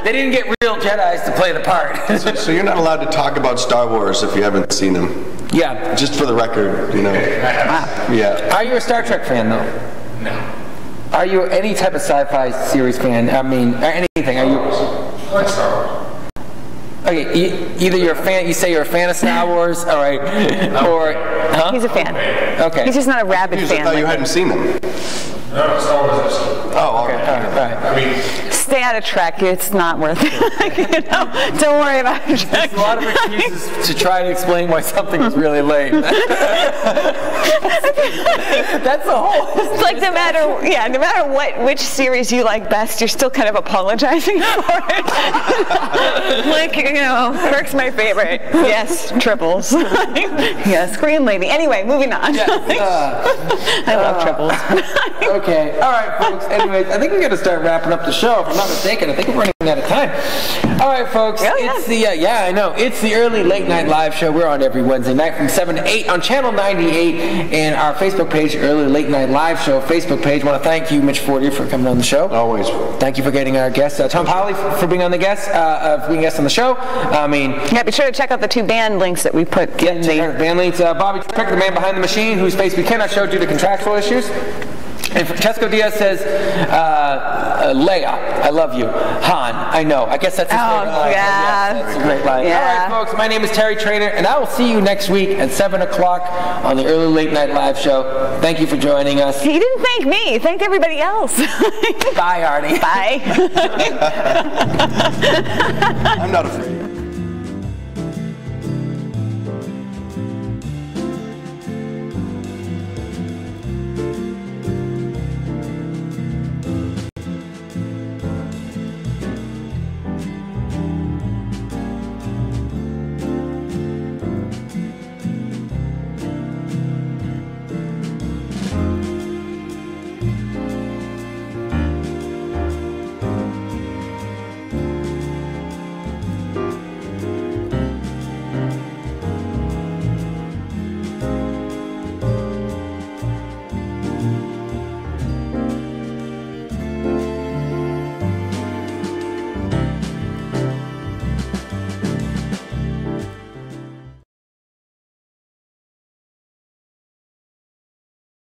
They didn't get real Jedis to play the part. So you're not allowed to talk about Star Wars if you haven't seen them. Yeah. Just for the record, Wow. Yeah. Are you a Star Trek fan, though? No. Are you any type of sci-fi series fan? I mean, or anything? Are you? I like Star Wars. Okay, either you're a fan. You say you're a fan of Star Wars, all right, or He's a fan. Okay. He's just not a rabid fan. I thought you hadn't seen them. No, Star Wars I've seen. Oh, okay. All right. I mean, stay out of Trek. It's not worth it. Don't worry about it. There's a lot of excuses to try to explain why something was really late. That's the whole. It's like no matter which series you like best, you're still kind of apologizing for it. Like, Kirk's my favorite. Yes, triples. Yes, Green Lady. Anyway, moving on. I love triples. Okay. All right, folks. Anyways, I think we got to start wrapping up the show. If I'm not mistaken, I think we're running out of time. All right, folks. It's the I know. It's the early late night live show. We're on every Wednesday night from 7 to 8 on channel 98 and our Facebook page, Early Late Night Live Show Facebook page. I want to thank you, Mitch Fortier, for coming on the show. Always. Thank you for getting our guest, Tom Polly, for being on the guest, being a guest on the show. Yeah, be sure to check out the 2 band links that we put in the band links. Bobby Trick, the man behind the machine, whose face we cannot show due to contractual issues. And Chesco Diaz says, Leia, I love you. Han, I know. I guess that's his favorite line. Yeah. That's a great line. Yeah. All right, folks, my name is Terry Trainer, and I will see you next week at 7 o'clock on the Early Late Night Live Show. Thank you for joining us. He didn't thank me. He thanked everybody else. Bye, Artie. Bye. I'm not afraid.